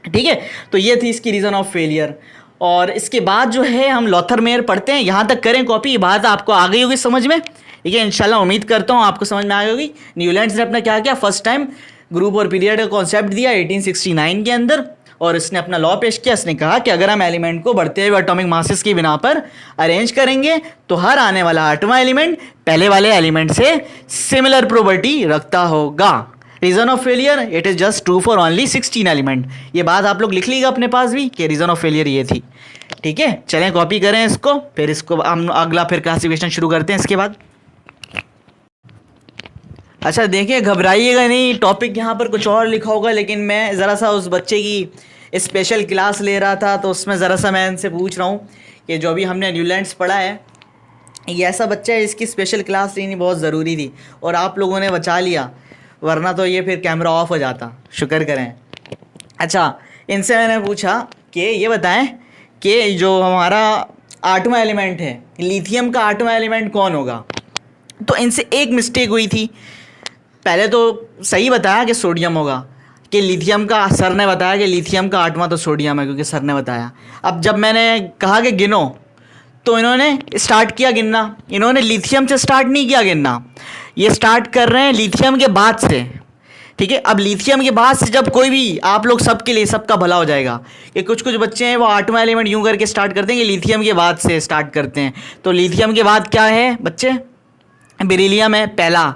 Speaker 1: ठीक है, तो ये थी इसकी रीज़न ऑफ फेलियर। और इसके बाद जो है हम लॉथर मेयर पढ़ते हैं, यहाँ तक करें कॉपी, ये बात आपको आ गई होगी समझ में। ठीक है, इंशाल्लाह उम्मीद करता हूँ आपको समझ में आ गई होगी। न्यूलैंड्स ने अपना क्या किया, फर्स्ट टाइम ग्रुप और पीरियड का कॉन्सेप्ट दिया 1869 के अंदर, और इसने अपना लॉ पेश किया। इसने कहा कि अगर हम एलिमेंट को बढ़ते हुए एटॉमिक मासेस की बिना पर अरेंज करेंगे तो हर आने वाला 8वां एलिमेंट पहले वाले एलिमेंट से सिमिलर प्रॉपर्टी रखता होगा। Reason of failure, it is just true for only 16 element. ये बात आप लोग लिख लीजिएगा अपने पास भी कि रीज़न ऑफ फेलियर ये थी। ठीक है, चलें कॉपी करें इसको, फिर इसको हम अगला फिर क्लासिफिकेशन शुरू करते हैं इसके बाद। अच्छा देखिए, घबराइएगा नहीं, टॉपिक यहाँ पर कुछ और लिखा होगा, लेकिन मैं ज़रा सा उस बच्चे की स्पेशल क्लास ले रहा था तो उसमें ज़रा सा मैं इनसे पूछ रहा हूँ कि जो भी हमने न्यूलैंड्स पढ़ा है, ये ऐसा बच्चा है इसकी स्पेशल क्लास लेनी बहुत ज़रूरी थी और आप लोगों ने बचा लिया, वरना तो ये फिर कैमरा ऑफ हो जाता। शुक्र करें। अच्छा, इनसे मैंने पूछा कि ये बताएं कि जो हमारा 8वां एलिमेंट है, लिथियम का 8वां एलिमेंट कौन होगा। तो इनसे एक मिस्टेक हुई थी। पहले तो सही बताया कि सोडियम होगा, कि लिथियम का, सर ने बताया कि लिथियम का 8वां तो सोडियम है, क्योंकि सर ने बताया। अब जब मैंने कहा कि गिनो, तो इन्होंने स्टार्ट किया गिनना। इन्होंने लिथियम से स्टार्ट नहीं किया गिनना, ये स्टार्ट कर रहे हैं लिथियम के बाद से। ठीक है, अब लिथियम के बाद से जब कोई भी, आप लोग सबके लिए सबका भला हो जाएगा कि कुछ कुछ बच्चे हैं वो 8वां एलिमेंट यूं करके स्टार्ट करते हैं कि लिथियम के बाद से स्टार्ट करते हैं। तो लिथियम के बाद क्या है बच्चे, बेरिलियम है पहला,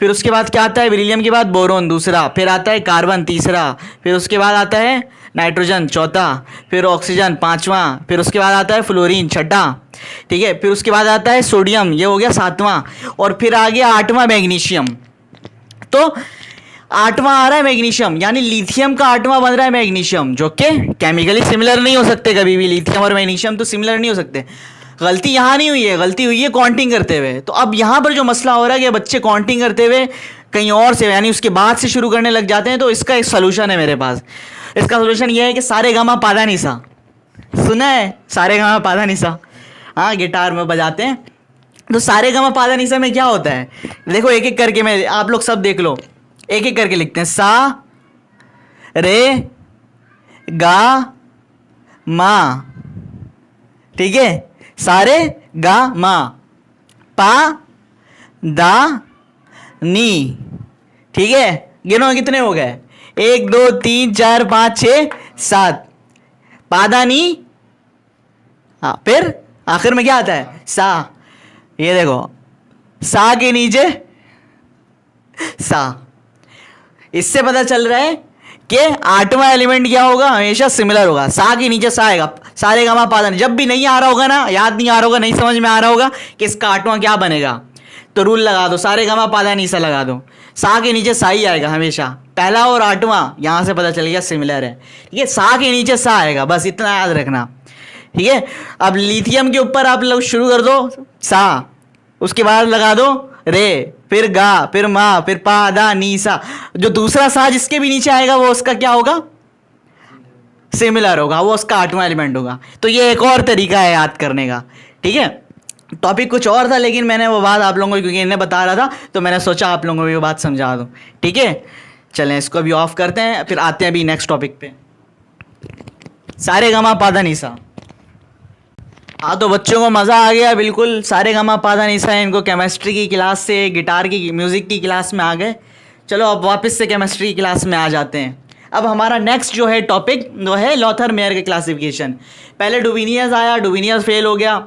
Speaker 1: फिर उसके बाद क्या आता है, बेरिलियम के बाद बोरोन दूसरा, फिर आता है कार्बन तीसरा, फिर उसके बाद आता है नाइट्रोजन चौथा, फिर ऑक्सीजन 5वां, फिर उसके बाद आता है फ्लोरीन छठा। ठीक है, फिर उसके बाद आता है सोडियम, ये हो गया 7वां, और फिर आ गया 8वां मैग्नीशियम। तो 8वां आ रहा है मैग्नीशियम, यानी लिथियम का 8वां बन रहा है मैग्नीशियम, जो कि केमिकली सिमिलर नहीं हो सकते कभी भी। लिथियम और मैग्नीशियम तो सिमिलर नहीं हो सकते। गलती यहाँ नहीं हुई है, गलती हुई है काउंटिंग करते हुए। तो अब यहाँ पर जो मसला हो रहा है कि बच्चे काउंटिंग करते हुए कहीं और से, यानी उसके बाद से शुरू करने लग जाते हैं। तो इसका एक सोल्यूशन है मेरे पास। इसका सोल्यूशन ये है कि सारे गामा पादा निसा, सुना है सारे गामा पादा निसा, हाँ गिटार में बजाते हैं। तो सारे गामा पादा निसा में क्या होता है, देखो एक एक करके, मैं आप लोग सब देख लो, एक एक करके लिखते हैं। सा रे गा मा, ठीक है, सारे गा मा, पा दा नी। ठीक है, गिनो कितने हो गए, 1 2 3 4 5 6 7, पादा नी। हाँ, फिर आखिर में क्या आता है, सा। ये देखो, सा के नीचे सा। इससे पता चल रहा है कि 8वां एलिमेंट क्या होगा, हमेशा सिमिलर होगा। सा के नीचे सा आएगा, सारे गामा पादा। जब भी नहीं आ रहा होगा ना, याद नहीं आ रहा होगा, नहीं समझ में आ रहा होगा कि इसका 8वां क्या बनेगा, तो रूल लगा दो, सारे गामा पादा नीसा लगा दो, सा के नीचे सा ही आएगा हमेशा। पहला और 8वां यहां से पता चल गया सिमिलर है। ठीक है, सा के नीचे सा आएगा, बस इतना याद रखना। ठीक है, अब लिथियम के ऊपर आप लोग शुरू कर दो सा, उसके बाद लगा दो रे, फिर गा, फिर मा, फिर पा दा नी सा। जो दूसरा सा जिसके भी नीचे आएगा वो उसका क्या होगा, सिमिलर होगा, वो उसका 8वां एलिमेंट होगा। तो ये एक और तरीका है याद करने का। ठीक है, टॉपिक कुछ और था, लेकिन मैंने वो बात आप लोगों को, क्योंकि इन्हें बता रहा था तो मैंने सोचा आप लोगों को ये बात समझा दूं। ठीक है, चलें इसको अभी ऑफ करते हैं, फिर आते हैं अभी नेक्स्ट टॉपिक पे। सारे गामा पादा निसा। हाँ, तो बच्चों को मज़ा आ गया बिल्कुल। सारे गामा पादा निसा है, इनको केमिस्ट्री की क्लास से गिटार की, म्यूज़िक की क्लास में आ गए। चलो अब वापस से केमिस्ट्री की क्लास में आ जाते हैं। अब हमारा नेक्स्ट जो है टॉपिक वो है लॉथर मेयर के क्लासिफिकेशन। पहले डुबिनियस आया, डुबिनियस फेल हो गया।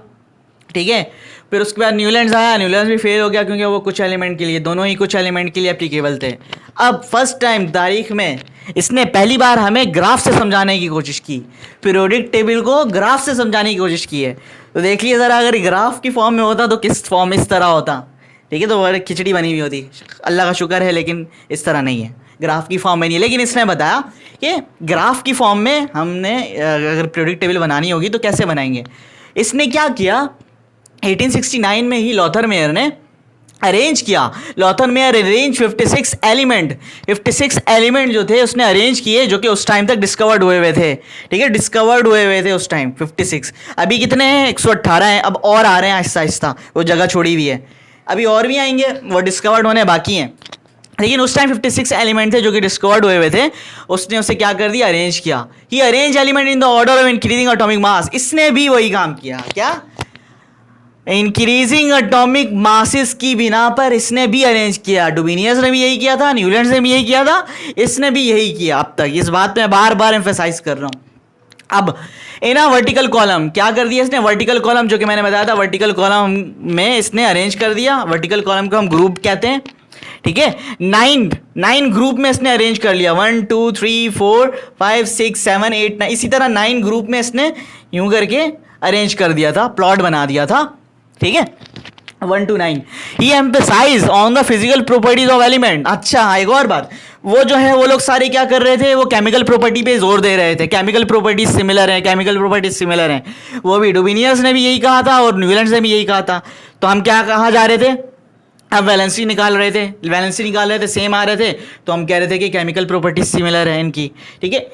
Speaker 1: ठीक है, फिर उसके बाद न्यूलैंड्स आया, न्यूलैंड्स भी फेल हो गया, क्योंकि वो कुछ एलिमेंट के लिए, दोनों ही कुछ एलिमेंट के लिए एप्लीकेबल थे। अब फर्स्ट टाइम तारीख में इसने पहली बार हमें ग्राफ से समझाने की कोशिश की, पीरियोडिक टेबल को ग्राफ से समझाने की कोशिश की है। तो देखिए ज़रा, अगर ग्राफ की फॉर्म में होता तो किस फॉर्म में इस तरह होता। ठीक है, तो वो खिचड़ी बनी हुई होती। अल्लाह का शुक्र है, लेकिन इस तरह नहीं है, ग्राफ की फॉर्म में नहीं है। लेकिन इसने बताया कि ग्राफ की फॉर्म में हमने अगर पीरियोडिक टेबल बनानी होगी तो कैसे बनाएंगे। इसने क्या किया, 1869 में ही लॉथर मेयर ने अरेंज किया। लॉथर मेयर अरेंज 56 एलिमेंट जो थे उसने अरेंज किए, जो कि उस टाइम तक डिस्कवर्ड हुए हुए थे। ठीक है, डिस्कवर्ड हुए हुए थे उस टाइम 56। अभी कितने हैं, 118 हैं। अब और आ रहे हैं आहिस्ता आहिस्ता, वो जगह छोड़ी हुई है। अभी और भी आएंगे, वो डिस्कवर्ड होने बाकी हैं, लेकिन उस टाइम 56 एलिमेंट थे जो कि डिस्कवर्ड हुए थे। उसने उसे क्या कर दिया, अरेंज किया। He arrange element in the order of increasing atomic mass. इसने भी वही काम किया, क्या, इंक्रीजिंग एटॉमिक मासेस की बिना पर इसने भी अरेंज किया। डुबिनियस ने भी यही किया था, न्यूलैंड ने भी यही किया था, इसने भी यही किया अब तक। इस बात पे मैं बार बार एम्फेसाइज कर रहा हूं। अब इना वर्टिकल कॉलम क्या कर दिया इसने, वर्टिकल कॉलम जो कि मैंने बताया था, वर्टिकल कॉलम में इसने अरेंज कर दिया। वर्टिकल कॉलम को हम ग्रुप कहते हैं, ठीक है। 9 ग्रुप में इसने अरेंज कर लिया, 1 2 3 4 5 6 7 8 9, इसी तरह 9 ग्रुप में इसने यूं करके अरेंज कर दिया था, प्लॉट बना दिया था, ठीक है, 1 to 9। He emphasise on the physical properties of element. अच्छा, एक और बात, वो जो है वो लोग सारे क्या कर रहे थे, वो केमिकल प्रॉपर्टी पे जोर दे रहे थे, केमिकल प्रॉपर्टीज सिमिलर हैं, केमिकल प्रॉपर्टीज सिमिलर हैं। वो भी डुबिनियस ने भी यही कहा था और न्यूलैंड ने भी यही कहा था। तो हम क्या कहा जा रहे थे, अब वैलेंसी निकाल रहे थे, वैलेंसी निकाल रहे थे, सेम आ रहे थे, तो हम कह रहे थे कि केमिकल प्रॉपर्टीज सिमिलर है इनकी, ठीक है।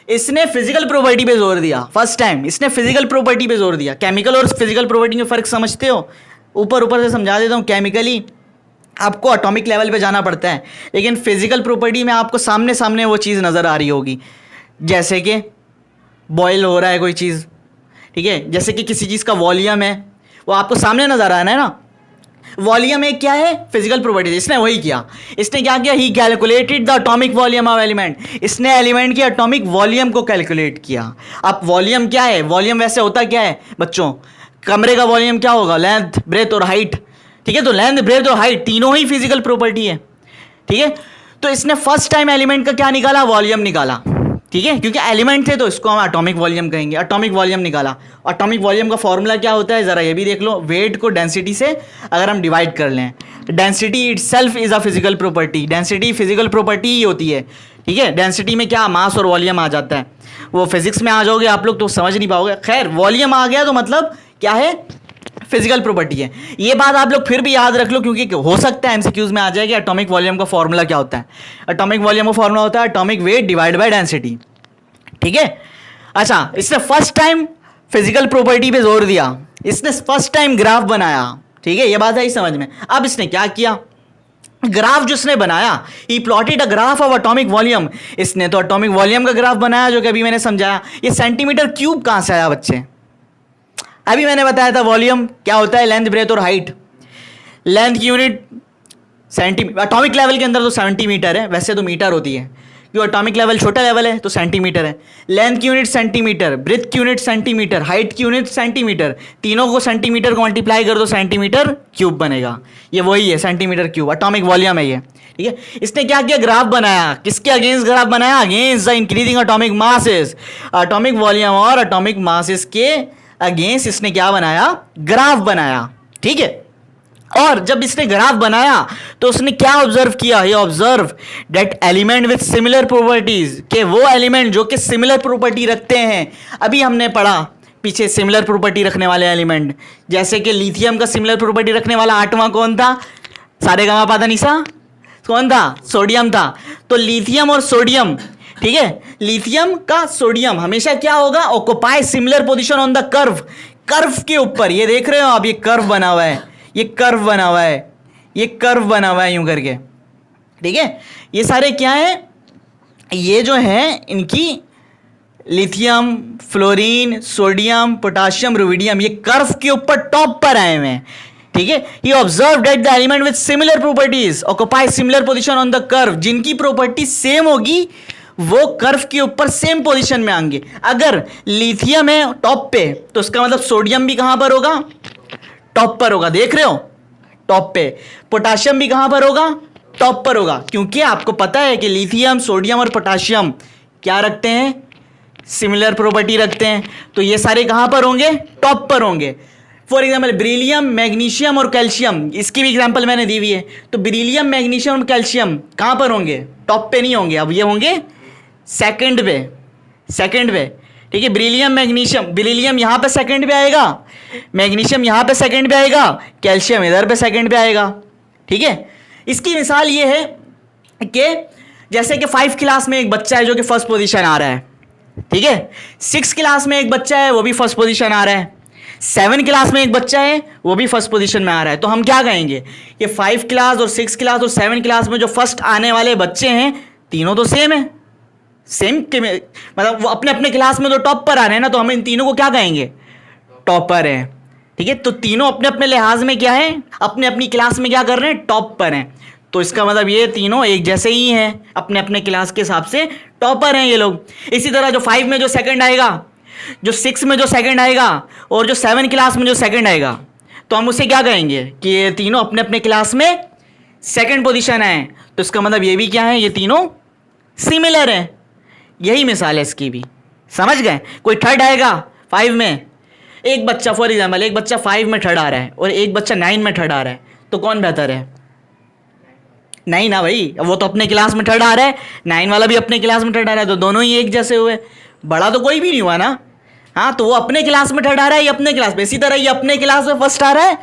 Speaker 1: इसने फिजिकल प्रॉपर्टी पे जोर दिया फर्स्ट टाइम, इसने फिजिकल प्रॉपर्टी पे जोर दिया। केमिकल और फिजिकल प्रॉपर्टी में फ़र्क समझते हो, ऊपर से समझा देता हूँ। केमिकली आपको एटॉमिक लेवल पे जाना पड़ता है, लेकिन फिजिकल प्रॉपर्टी में आपको सामने सामने वो चीज़ नज़र आ रही होगी, जैसे कि बॉयल हो रहा है कोई चीज़, ठीक है, जैसे कि किसी चीज़ का वॉल्यूम है, वो आपको सामने नज़र आ रहा है ना। वॉल्यूम एक क्या है, फिजिकल प्रॉपर्टी। इसने वही किया। इसने क्या किया, he calculated the atomic volume of element. इसने एलिमेंट के एटॉमिक वॉल्यूम को कैलकुलेट किया। अब वॉल्यूम क्या है, वॉल्यूम वैसे होता क्या है बच्चों, कमरे का वॉल्यूम क्या होगा, लेंथ ब्रेथ और हाइट, ठीक है। तो लेंथ ब्रेथ और हाइट तीनों ही फिजिकल प्रॉपर्टी है, ठीक है। तो इसने फर्स्ट टाइम एलिमेंट का क्या निकाला, वॉल्यूम निकाला, ठीक है, क्योंकि एलिमेंट थे तो इसको हम एटॉमिक वॉल्यूम कहेंगे। एटॉमिक वॉल्यूम निकाला। एटॉमिक वॉल्यूम का फॉर्मूला क्या होता है, ज़रा ये भी देख लो। वेट को डेंसिटी से अगर हम डिवाइड कर लें, density itself is a physical property. Density physical property ही होती है, ठीक है। डेंसिटी में क्या, मास और वॉल्यूम आ जाता है। वो फिजिक्स में आ जाओगे आप लोग तो समझ नहीं पाओगे। खैर, वॉल्यूम आ गया तो मतलब क्या है, फिजिकल प्रॉपर्टी है। ये बात आप लोग फिर भी याद रख लो, क्योंकि हो सकता है एमसीक्यूज में आ जाए कि एटॉमिक वॉल्यूम का फॉर्मूला क्या होता है। एटॉमिक वॉल्यूम का फॉर्मूला होता है atomic weight divide by density, ठीक है। अच्छा, इसने फर्स्ट टाइम फिजिकल प्रॉपर्टी पे जोर दिया, इसने फर्स्ट टाइम ग्राफ बनाया, ठीक है, ये बात आई समझ में। अब इसने क्या किया, ग्राफ जो इसने बनाया, he plotted a graph of atomic volume. इसने तो एटॉमिक वॉल्यूम का ग्राफ बनाया जो कि अभी मैंने समझाया। ये सेंटीमीटर क्यूब कहां से आया बच्चे, अभी मैंने बताया था वॉल्यूम क्या होता है, लेंथ ब्रेथ और हाइट। लेंथ की यूनिट सेंटीमीटर, एटॉमिक लेवल के अंदर तो सेंटीमीटर है, वैसे तो मीटर होती है, क्योंकि एटॉमिक लेवल छोटा लेवल है तो सेंटीमीटर है। लेंथ की यूनिट सेंटीमीटर, ब्रेथ की यूनिट सेंटीमीटर, हाइट की यूनिट सेंटीमीटर, तीनों को सेंटीमीटर को मल्टीप्लाई कर दो, सेंटीमीटर क्यूब बनेगा। ये वही है सेंटीमीटर क्यूब, एटॉमिक वॉल्यूम है ये, ठीक है। इसने क्या किया, ग्राफ बनाया। किसके अगेंस्ट ग्राफ बनाया, against the increasing atomic masses. Atomic volume और एटॉमिक मासेस के अगेंस्ट इसने क्या बनाया, ग्राफ बनाया, ठीक है। और जब इसने ग्राफ बनाया तो उसने क्या ऑब्जर्व किया, ये observe that element with similar properties, के वो एलिमेंट जो कि सिमिलर प्रॉपर्टी रखते हैं। अभी हमने पढ़ा पीछे सिमिलर प्रॉपर्टी रखने वाले एलिमेंट, जैसे कि लिथियम का सिमिलर प्रॉपर्टी रखने वाला 8वां कौन था, सारेगामा पाधा निशा कौन था, सोडियम था। तो लिथियम और सोडियम, ठीक है, लिथियम का सोडियम हमेशा क्या होगा, occupy similar position on the curve. Curve के ऊपर ये देख रहे हो आप, ये कर्व बना हुआ है, ये कर्व बना हुआ है, ये कर्व बना हुआ है यूं करके, ठीक है। ये सारे क्या है, ये जो है इनकी lithium, fluorine, sodium, potassium, rubidium, ये कर्व के ऊपर टॉप पर आए हुए हैं, ठीक है। He observe that the element with similar properties occupy similar position on the curve. जिनकी प्रॉपर्टी सेम होगी वो कर्व के ऊपर सेम पोजीशन में आएंगे। अगर लिथियम है टॉप पे तो उसका मतलब सोडियम भी कहां पर होगा, टॉप पर होगा, देख रहे हो, टॉप पे। पोटाशियम भी कहां पर होगा, टॉप पर होगा, क्योंकि आपको पता है कि लिथियम, सोडियम और पोटाशियम क्या रखते हैं, सिमिलर प्रॉपर्टी रखते हैं। तो ये सारे कहां पर होंगे, टॉप पर होंगे। फॉर एग्जाम्पल बेरिलियम, मैग्नीशियम और कैल्शियम, इसकी भी एग्जाम्पल मैंने दी हुई है। तो बेरिलियम, मैग्नीशियम और कैल्शियम कहां पर होंगे, टॉप पे नहीं होंगे, अब ये होंगे सेकंड पे, सेकंड पे, ठीक है। बेरिलियम, मैग्नीशियम, बेरिलियम यहां पे सेकंड पे आएगा, मैग्नीशियम यहां पे सेकंड पे आएगा, कैल्शियम इधर पे सेकंड पे आएगा, ठीक है। इसकी मिसाल ये है कि जैसे कि 5 क्लास में एक बच्चा है जो कि फर्स्ट पोजीशन आ रहा है, ठीक है। 6 क्लास में एक बच्चा है वो भी फर्स्ट पोजीशन आ रहा है, 7 क्लास में एक बच्चा है वो भी फर्स्ट पोजीशन में आ रहा है, तो हम क्या कहेंगे कि 5 क्लास और 6 क्लास और 7 क्लास में जो फर्स्ट आने वाले बच्चे हैं तीनों तो सेम है, सेम के मतलब वो अपने अपने क्लास में तो टॉप पर आ रहे हैं ना, तो हम इन तीनों को क्या कहेंगे, टॉपर है। ठीक है, तो तीनों अपने अपने लिहाज में क्या है, अपने अपनी क्लास में क्या कर रहे हैं, टॉप पर हैं। तो इसका मतलब ये तीनों एक जैसे ही हैं, अपने अपने क्लास के हिसाब से टॉपर हैं ये लोग। इसी तरह जो 5 में जो सेकंड आएगा, जो 6 में जो सेकंड आएगा और जो 7 क्लास में जो सेकंड आएगा, तो हम उसे क्या कहेंगे कि ये तीनों अपने अपने क्लास में सेकंड पोजीशन है। तो इसका मतलब ये भी क्या है, ये तीनों सिमिलर हैं। यही मिसाल है इसकी भी, समझ गए। कोई थर्ड आएगा 5 में, एक बच्चा फॉर एग्जाम्पल एक बच्चा 5 में थर्ड आ रहा है और एक बच्चा 9 में थर्ड आ रहा है, तो कौन बेहतर है, नहीं ना भाई, वो तो अपने क्लास में थर्ड आ रहा है, 9 वाला भी अपने क्लास में थर्ड आ रहा है, तो दोनों ही एक जैसे हुए, बड़ा तो कोई भी नहीं हुआ ना। हाँ, तो वो अपने क्लास में थर्ड आ रहा है, ये अपने क्लास में, इसी तरह ये अपने क्लास में फर्स्ट आ रहा है,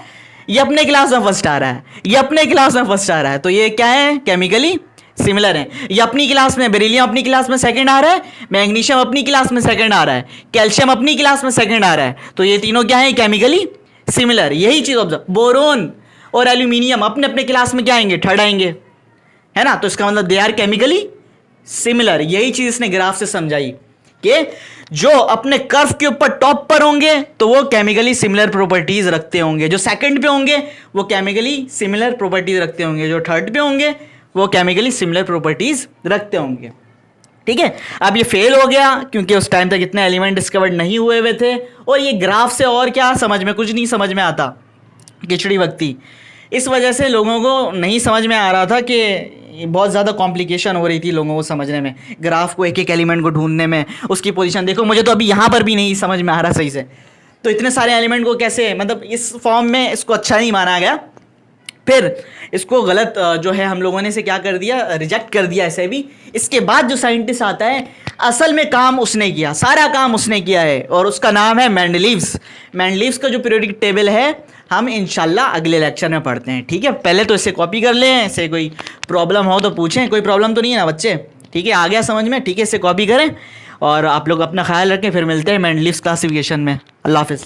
Speaker 1: ये अपने क्लास में फर्स्ट आ रहा है, ये अपने क्लास में फर्स्ट आ रहा है, तो ये क्या है, केमिकली सिमिलर है। ये अपनी क्लास में बेरिलियम अपनी क्लास में सेकंड आ रहा है, मैग्नीशियम अपनी क्लास में सेकंड आ रहा है, कैल्शियम अपनी क्लास में सेकंड आ रहा है, तो ये तीनों क्या है, केमिकली सिमिलर। यही चीज ऑब्जर्व, बोरोन और एल्यूमिनियम अपने अपने क्लास में क्या आएंगे, थर्ड आएंगे, है ना। तो इसका मतलब दे आर केमिकली सिमिलर। यही चीज इसने ग्राफ से समझाई कि जो अपने कर्व के ऊपर टॉप पर होंगे तो वो केमिकली सिमिलर प्रॉपर्टीज रखते होंगे, जो सेकंड पे होंगे वो केमिकली सिमिलर प्रॉपर्टीज रखते होंगे, जो थर्ड पे होंगे वो केमिकली सिमिलर प्रॉपर्टीज रखते होंगे। ठीक है, अब ये फेल हो गया क्योंकि उस टाइम तक इतने एलिमेंट डिस्कवर्ड नहीं हुए थे, और ये ग्राफ से और क्या समझ में, कुछ नहीं समझ में आता, खिचड़ी वक्ती। इस वजह से लोगों को नहीं समझ में आ रहा था कि बहुत ज़्यादा कॉम्प्लिकेशन हो रही थी लोगों को समझने में, ग्राफ को एक एक एलिमेंट को ढूंढने में, उसकी पोजीशन देखो, मुझे तो अभी यहाँ पर भी नहीं समझ में आ रहा सही से। तो इतने सारे एलिमेंट को कैसे, मतलब इस फॉर्म में इसको अच्छा नहीं माना गया, फिर इसको गलत जो है हम लोगों ने से क्या कर दिया, रिजेक्ट कर दिया ऐसे भी। इसके बाद जो साइंटिस्ट आता है, असल में काम उसने किया, सारा काम उसने किया है, और उसका नाम है मेंडलीव्स। मेंडलीव्स का जो पीरियोडिक टेबल है हम इंशाल्लाह अगले लेक्चर में पढ़ते हैं। ठीक है, पहले तो इसे कॉपी कर लें, ऐसे कोई प्रॉब्लम हो तो पूछें, कोई प्रॉब्लम तो नहीं है ना बच्चे, ठीक है, आ गया समझ में, ठीक है, इसे कॉपी करें और आप लोग अपना ख्याल रखें, फिर मिलते हैं मेंडलीव्स क्लासिफिकेशन में। अल्लाह हाफिज़।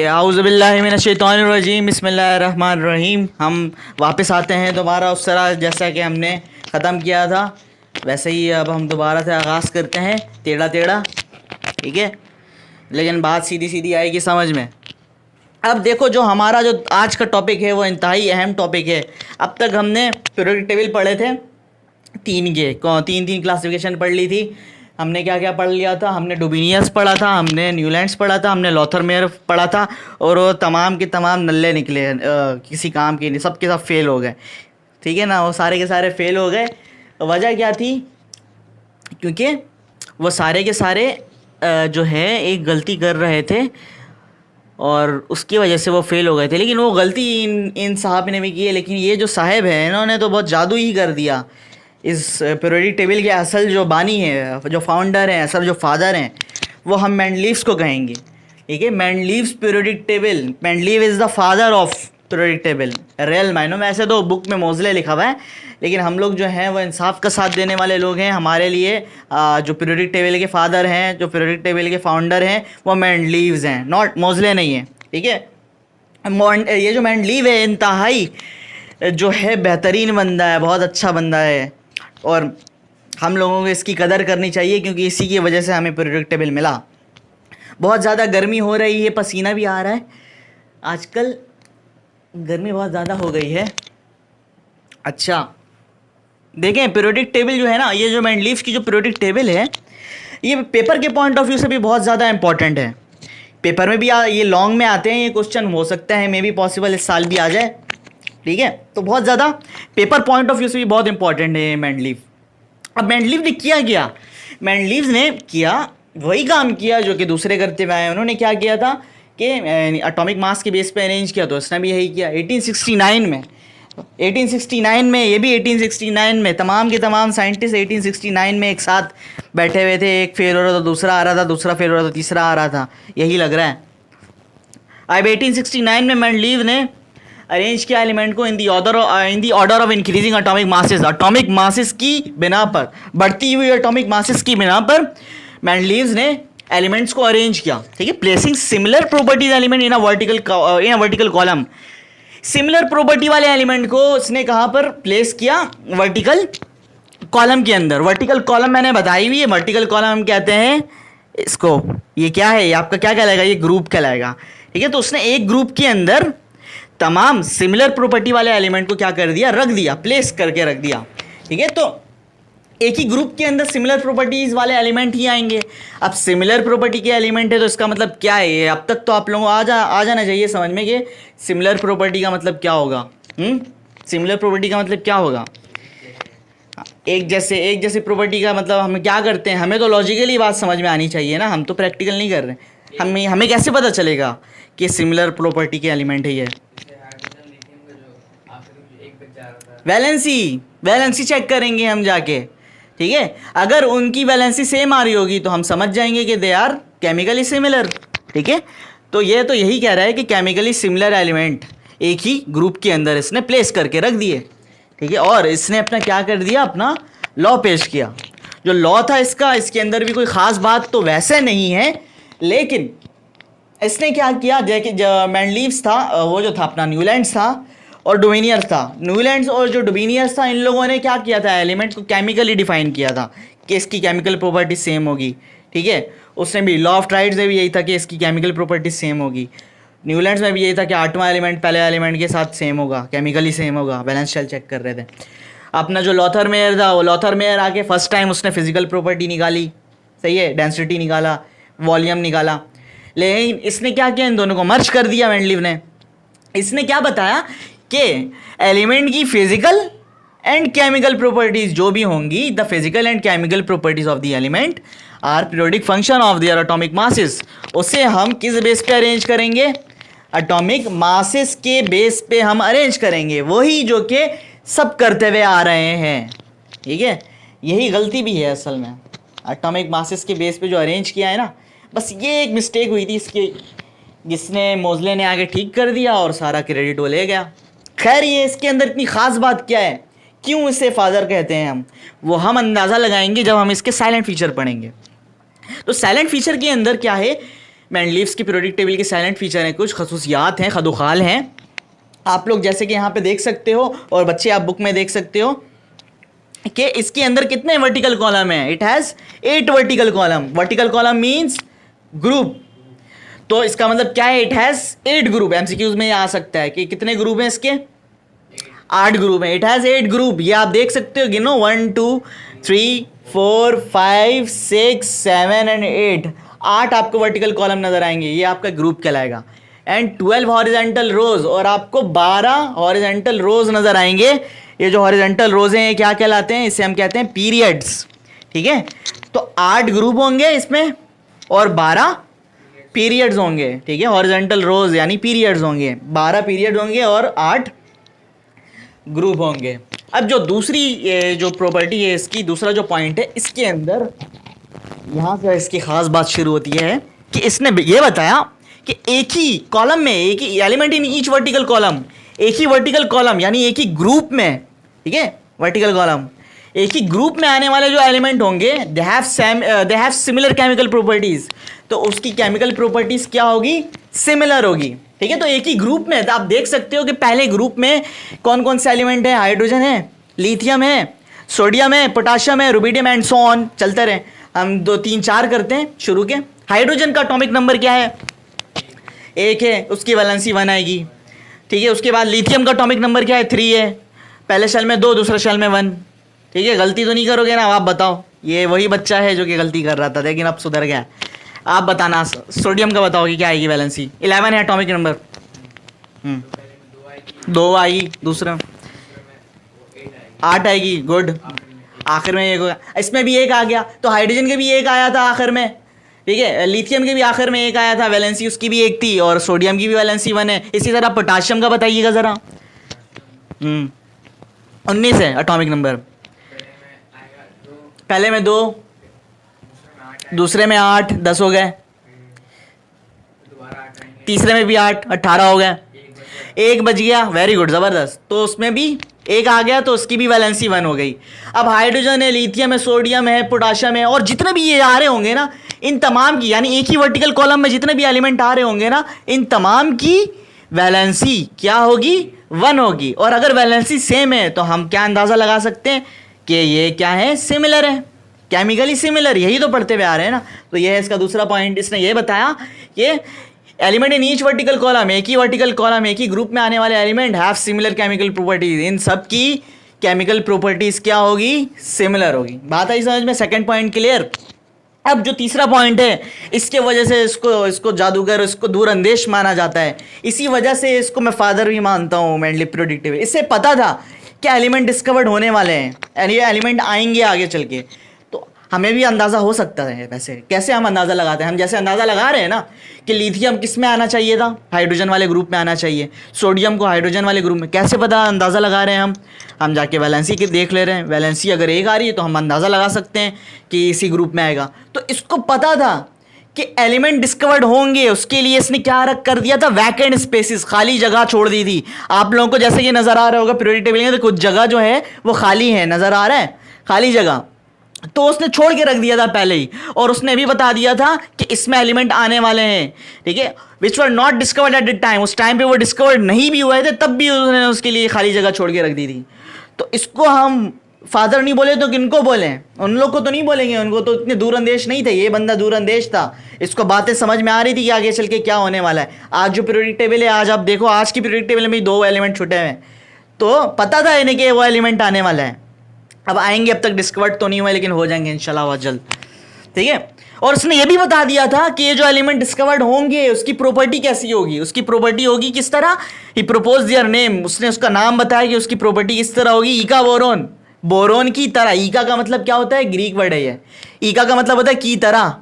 Speaker 1: आउज़ुबिल्लाहिमिनश्शैतानिर्रजीम, बिस्मिल्लाहिर्रहमानिर्रहीम। हम वापस आते हैं दोबारा उस तरह जैसा कि हमने ख़त्म किया था, वैसे ही अब हम दोबारा से आगाज़ करते हैं, टेढ़ा टेढ़ा, ठीक है, लेकिन बात सीधी सीधी आएगी समझ में। अब देखो, जो हमारा जो आज का टॉपिक है वो इंतहाई अहम टॉपिक है। अब तक हमने पीरियोडिक टेबल पढ़े थे, तीन क्लासिफिकेशन पढ़ ली थी। हमने क्या क्या पढ़ लिया था, हमने डुबिनियस पढ़ा था, हमने न्यूलैंड्स पढ़ा था, हमने लॉथरमेयर पढ़ा था, और वो तमाम के तमाम नल्ले निकले, किसी काम के नहीं, सब के सब फेल हो गए। ठीक है ना, वो सारे के सारे फेल हो गए। वजह क्या थी, क्योंकि वो सारे के सारे जो है एक गलती कर रहे थे और उसकी वजह से वो फेल हो गए थे। लेकिन वो गलती इन साहब ने भी की है, लेकिन ये जो साहब है इन्होंने तो बहुत जादू ही कर दिया। इस पीरियोडिक टेबल के असल जो बानी है, जो फाउंडर हैं, असल जो फादर हैं, वो हम मेंडलीव्स को कहेंगे। ठीक है, Mendeleev's periodic table, Mendeleev is the father of periodic table real मायनों में। ऐसे तो बुक में मोज़ले लिखा हुआ है, लेकिन हम लोग जो हैं वो इंसाफ का साथ देने वाले लोग हैं। हमारे लिए जो पीरियोडिक टेबल के फादर हैं, जो पीरियोडिक टेबल के फाउंडर हैं, वो मेंडलीव्स हैं, नॉट मोज़ले नहीं है। ठीक है, ये जो मेंडलीव है इंतहाई जो है बेहतरीन बंदा है, बहुत अच्छा बंदा है, और हम लोगों को इसकी कदर करनी चाहिए, क्योंकि इसी की वजह से हमें पीरियोडिक टेबल मिला। बहुत ज़्यादा गर्मी हो रही है, पसीना भी आ रहा है, आजकल गर्मी बहुत ज़्यादा हो गई है। अच्छा देखें, पीरियोडिक टेबल जो है ना, ये जो मेंडलीव्स की जो पीरियोडिक टेबल है, ये पेपर के पॉइंट ऑफ व्यू से भी बहुत ज़्यादा इंपॉर्टेंट है। पेपर में भी ये लॉन्ग में आते हैं, ये क्वेश्चन हो सकता है मे बी पॉसिबल इस साल भी आ जाए। ठीक है, तो बहुत ज़्यादा पेपर पॉइंट ऑफ व्यू से भी बहुत इंपॉर्टेंट है ये मेंडलीव। अब मेंडलीव ने किया क्या, मेंडलीव ने किया वही काम किया जो कि दूसरे करते हुए आए। उन्होंने क्या किया था कि एटॉमिक मास के बेस पे अरेंज किया, तो इसने भी यही किया 1869 में। 1869 में, ये भी 1869 में, तमाम के तमाम साइंटिस्ट 1869 में एक साथ बैठे हुए थे। एक फेल हो रहा था, दूसरा आ रहा था, दूसरा फेल हो रहा था, तीसरा आ रहा था, यही लग रहा है। अब 1869 में मेंडलीव ने अरेंज किया एलिमेंट को in the order of increasing atomic masses. Atomic masses की बिना पर, बढ़ती हुई एटॉमिक मासेस की बिना पर मेंडलीव ने एलिमेंट्स को अरेंज किया, ठीक है, placing similar properties element in a vertical column. Similar property वाले एलिमेंट को उसने कहां पर प्लेस किया? वर्टिकल कॉलम के अंदर। वर्टिकल कॉलम मैंने बताई हुई है, वर्टिकल कॉलम हम कहते हैं इसको, ये क्या है? ये आपका क्या कहलाएगा? ये ग्रुप कहलाएगा, ठीक है। तो उसने एक ग्रुप के अंदर तमाम सिमिलर प्रॉपर्टी वाले एलिमेंट को क्या कर दिया? रख दिया, प्लेस करके रख दिया, ठीक है। तो एक ही ग्रुप के अंदर सिमिलर प्रॉपर्टीज वाले एलिमेंट ही आएंगे। अब सिमिलर प्रॉपर्टी के एलिमेंट है तो इसका मतलब क्या है? ये अब तक तो आप लोगों को आ जाना चाहिए समझ में कि सिमिलर प्रॉपर्टी का मतलब क्या होगा। सिमिलर प्रॉपर्टी का मतलब क्या होगा? एक जैसे प्रॉपर्टी का मतलब हम क्या करते हैं? हमें तो लॉजिकली बात समझ में आनी चाहिए ना, हम तो प्रैक्टिकल नहीं कर रहे। हमें कैसे पता चलेगा कि सिमिलर प्रॉपर्टी के एलिमेंट है ये? वैलेंसी चेक करेंगे हम जाके, ठीक है। अगर उनकी वैलेंसी सेम आ रही होगी तो हम समझ जाएंगे कि दे आर केमिकली सिमिलर, ठीक है। तो यही कह रहा है कि केमिकली सिमिलर एलिमेंट एक ही ग्रुप के अंदर इसने प्लेस करके रख दिए, ठीक है। और इसने अपना क्या कर दिया? अपना लॉ पेश किया। जो लॉ था इसके अंदर भी कोई ख़ास बात तो वैसे नहीं है, लेकिन इसने क्या किया? जो मेंडलीव्स था, वो जो था अपना न्यूलैंड्स था और डोमिनियर्स था। न्यूलैंड्स और जो डोमिनियर्स था, इन लोगों ने क्या किया था? एलिमेंट को केमिकली डिफाइन किया था कि इसकी केमिकल प्रॉपर्टी सेम होगी, ठीक है। उसने भी लॉ ऑफ ट्राइड्स में भी यही था कि इसकी केमिकल प्रॉपर्टी सेम होगी। न्यूलैंड्स में भी यही था कि 8वां एलिमेंट पहले एलिमेंट के साथ सेम होगा, केमिकली सेम होगा। बैलेंस शेल चेक कर रहे थे। अपना जो लॉथर मेयर था, वो लॉथर मेयर आके फर्स्ट टाइम उसने फिजिकल प्रॉपर्टी निकाली, सही है, डेंसिटी निकाला, वॉल्यूम निकाला। लेकिन इसने क्या किया? इन दोनों को मर्ज कर दिया मेंडलीव ने। इसने क्या बताया कि एलिमेंट की फिजिकल एंड केमिकल प्रॉपर्टीज जो भी होंगी, the physical and chemical properties of the element are periodic function of their atomic masses. उसे हम किस बेस पे अरेंज करेंगे? एटॉमिक मासेस के बेस पे हम अरेंज करेंगे, वही जो कि सब करते हुए आ रहे हैं, ठीक है। यही गलती भी है असल में, एटॉमिक मासेस के बेस पे जो अरेंज किया है ना, बस ये एक मिस्टेक हुई थी इसकी, जिसने मोज़ले ने आगे ठीक कर दिया और सारा क्रेडिट वो ले गया। खैर, ये इसके अंदर इतनी ख़ास बात क्या है? क्यों इसे फादर कहते हैं वो हम अंदाज़ा लगाएंगे जब हम इसके साइलेंट फीचर पढ़ेंगे। तो साइलेंट फीचर के अंदर क्या है? मेंडलीव्स की पीरियोडिक टेबल के साइलेंट फीचर हैं, कुछ खसूसियात हैं, खदुखाल हैं। आप लोग जैसे कि यहाँ पे देख सकते हो और बच्चे आप बुक में देख सकते हो कि इसके अंदर कितने वर्टिकल कॉलम हैं। It has 8 vertical column. Vertical column means group. तो इसका मतलब क्या है? It has 8 group. एमसीक्यूज में आ सकता है कि कितने ग्रुप हैं इसके? 8 ग्रुप हैं। It has 8 group. ये आप देख सकते हो, गिनो 1 2 3 4 5 6 7 एंड 8। 8 आपको वर्टिकल कॉलम नजर आएंगे, ये आपका ग्रुप कहलाएगा। एंड 12 हॉरिजेंटल रोज, और आपको 12 हॉरिजेंटल रोज नजर आएंगे। ये जो हॉरिजेंटल रोज हैं ये क्या कहलाते हैं? इसे हम कहते हैं पीरियड्स, ठीक है। तो 8 ग्रुप होंगे इसमें और 12 पीरियड्स होंगे, ठीक है। हॉरिजेंटल रोज यानी पीरियड्स होंगे, 12 पीरियड होंगे और 8 ग्रुप होंगे। अब जो दूसरी जो प्रॉपर्टी है इसकी, दूसरा जो पॉइंट है इसके अंदर, यहाँ से इसकी ख़ास बात शुरू होती है कि इसने ये बताया कि एक ही कॉलम में, एक ही element in each vertical column, एक ही वर्टिकल कॉलम यानी एक ही ग्रुप में, ठीक है, वर्टिकल कॉलम, एक ही ग्रुप में आने वाले जो एलिमेंट होंगे they have similar chemical properties. तो उसकी केमिकल प्रॉपर्टीज़ क्या होगी? सिमिलर होगी, ठीक है। तो एक ही ग्रुप में, तो आप देख सकते हो कि पहले ग्रुप में कौन कौन से एलिमेंट है? हाइड्रोजन है, लिथियम है, सोडियम है, पोटाशियम है, रुबिडियम एंड सो ऑन, चलते रहे। हम 2 3 4 करते हैं शुरू के। हाइड्रोजन का एटॉमिक नंबर क्या है? 1 है, उसकी वैलेंसी 1 आएगी, ठीक है। उसके बाद लिथियम का एटॉमिक नंबर क्या है? 3 है। पहले शेल में 2, दूसरे शेल में 1, ठीक है। गलती तो नहीं करोगे ना? आप बताओ। ये वही बच्चा है जो कि गलती कर रहा था लेकिन अब सुधर गया। आप बताना, सोडियम का बताओगे क्या आएगी वैलेंसी? 11 है एटॉमिक नंबर। 2 आएगी, दूसरा 8 आएगी, गुड। आखिर में एक होगा, इसमें भी 1 आ गया। तो हाइड्रोजन के भी 1 आया था आखिर में, ठीक है। लिथियम के भी आखिर में 1 आया था, वैलेंसी उसकी भी 1 थी, और सोडियम की भी वैलेंसी 1 है। इसी तरह पोटाशियम का बताइएगा ज़रा। 19 है एटॉमिक नंबर। पहले में 2, दूसरे में 8, 10 हो गए। तीसरे में भी 8, 18 हो गए। 1 बच गया, वेरी गुड, ज़बरदस्त। तो उसमें भी एक आ गया तो उसकी भी वैलेंसी 1 हो गई। अब हाइड्रोजन है, लिथियम है, सोडियम है, पोटाशियम है, और जितने भी ये आ रहे होंगे ना, इन तमाम की, यानी एक ही वर्टिकल कॉलम में जितने भी एलिमेंट आ रहे होंगे ना, इन तमाम की वैलेंसी क्या होगी? 1 होगी। और अगर वैलेंसी सेम है तो हम क्या अंदाज़ा लगा सकते हैं कि ये क्या है? सिमिलर है, केमिकली सिमिलर। यही तो पढ़ते हुए आ रहे हैं ना। तो ये है इसका दूसरा पॉइंट। इसने ये बताया कि element in each vertical column, एक ही वर्टिकल कॉलम, एक ही ग्रुप में आने वाले element have similar chemical properties. इन सब की केमिकल प्रॉपर्टीज क्या होगी? सिमिलर होगी। बात आई समझ में? Second point clear. अब जो तीसरा पॉइंट है, इसके वजह से इसको जादूगर, इसको दूरअंदेश माना जाता है। इसी वजह से इसको मैं फादर भी मानता हूँ मेंडली प्रेडिक्टिव। इससे पता था कि एलिमेंट डिस्कवर्ड होने वाले हैं, ये एलिमेंट आएंगे आगे चल के। तो हमें भी अंदाज़ा हो सकता है। वैसे कैसे हम अंदाज़ा लगाते हैं? हम जैसे अंदाज़ा लगा रहे हैं ना कि लिथियम किस में आना चाहिए था? हाइड्रोजन वाले ग्रुप में आना चाहिए। सोडियम को हाइड्रोजन वाले ग्रुप में। कैसे पता अंदाज़ा लगा रहे हैं हम जाके वैलेंसी के देख ले रहे हैं। वैलेंसी अगर एक आ रही है तो हम अंदाज़ा लगा सकते हैं कि इसी ग्रुप में आएगा। तो इसको पता था कि एलिमेंट डिस्कवर्ड होंगे, उसके लिए इसने क्या रख कर दिया था? वैकेंट स्पेसिस, खाली जगह छोड़ दी थी। आप लोगों को जैसे कि नज़र आ रहा होगा पीरियोडिक टेबल में, तो कुछ जगह जो है वो खाली है, नज़र आ रहा है खाली जगह, तो उसने छोड़ के रख दिया था पहले ही। और उसने भी बता दिया था कि इसमें एलिमेंट आने वाले हैं, ठीक है, which were not discovered at the time. उस टाइम पे वो डिस्कवर्ड नहीं भी हुए थे, तब भी उसने उसके लिए खाली जगह छोड़ के रख दी थी। तो इसको हम फादर नहीं बोले तो किनको बोले? उन लोग को तो नहीं बोलेंगे, उनको तो इतने दूरअंदेश नहीं थे। ये बंदा दूरअंदेश था, इसको बातें समझ में आ रही थी कि आगे चल के क्या होने वाला है। आज जो पीरियोडिक टेबल है, आज आप देखो, आज की पीरियोडिक टेबल में 2 एलिमेंट छुटे हुए हैं, तो पता था इन्हें कि वो एलिमेंट आने वाला है। अब आएंगे, अब तक डिस्कवर्ड तो नहीं हुए, लेकिन हो जाएंगे इंशाल्लाह बहुत जल्द, ठीक है। और उसने ये भी बता दिया था कि ये जो एलिमेंट डिस्कवर्ड होंगे उसकी प्रॉपर्टी कैसी होगी। उसकी प्रॉपर्टी होगी किस तरह? ही प्रपोज देयर नेम, उसने उसका नाम बताया कि उसकी प्रॉपर्टी किस तरह होगी? ईका बोरोन, बोरोन की तरह। ईका का मतलब क्या होता है? ग्रीक वर्ड है ये। ईका का मतलब होता है की तरह।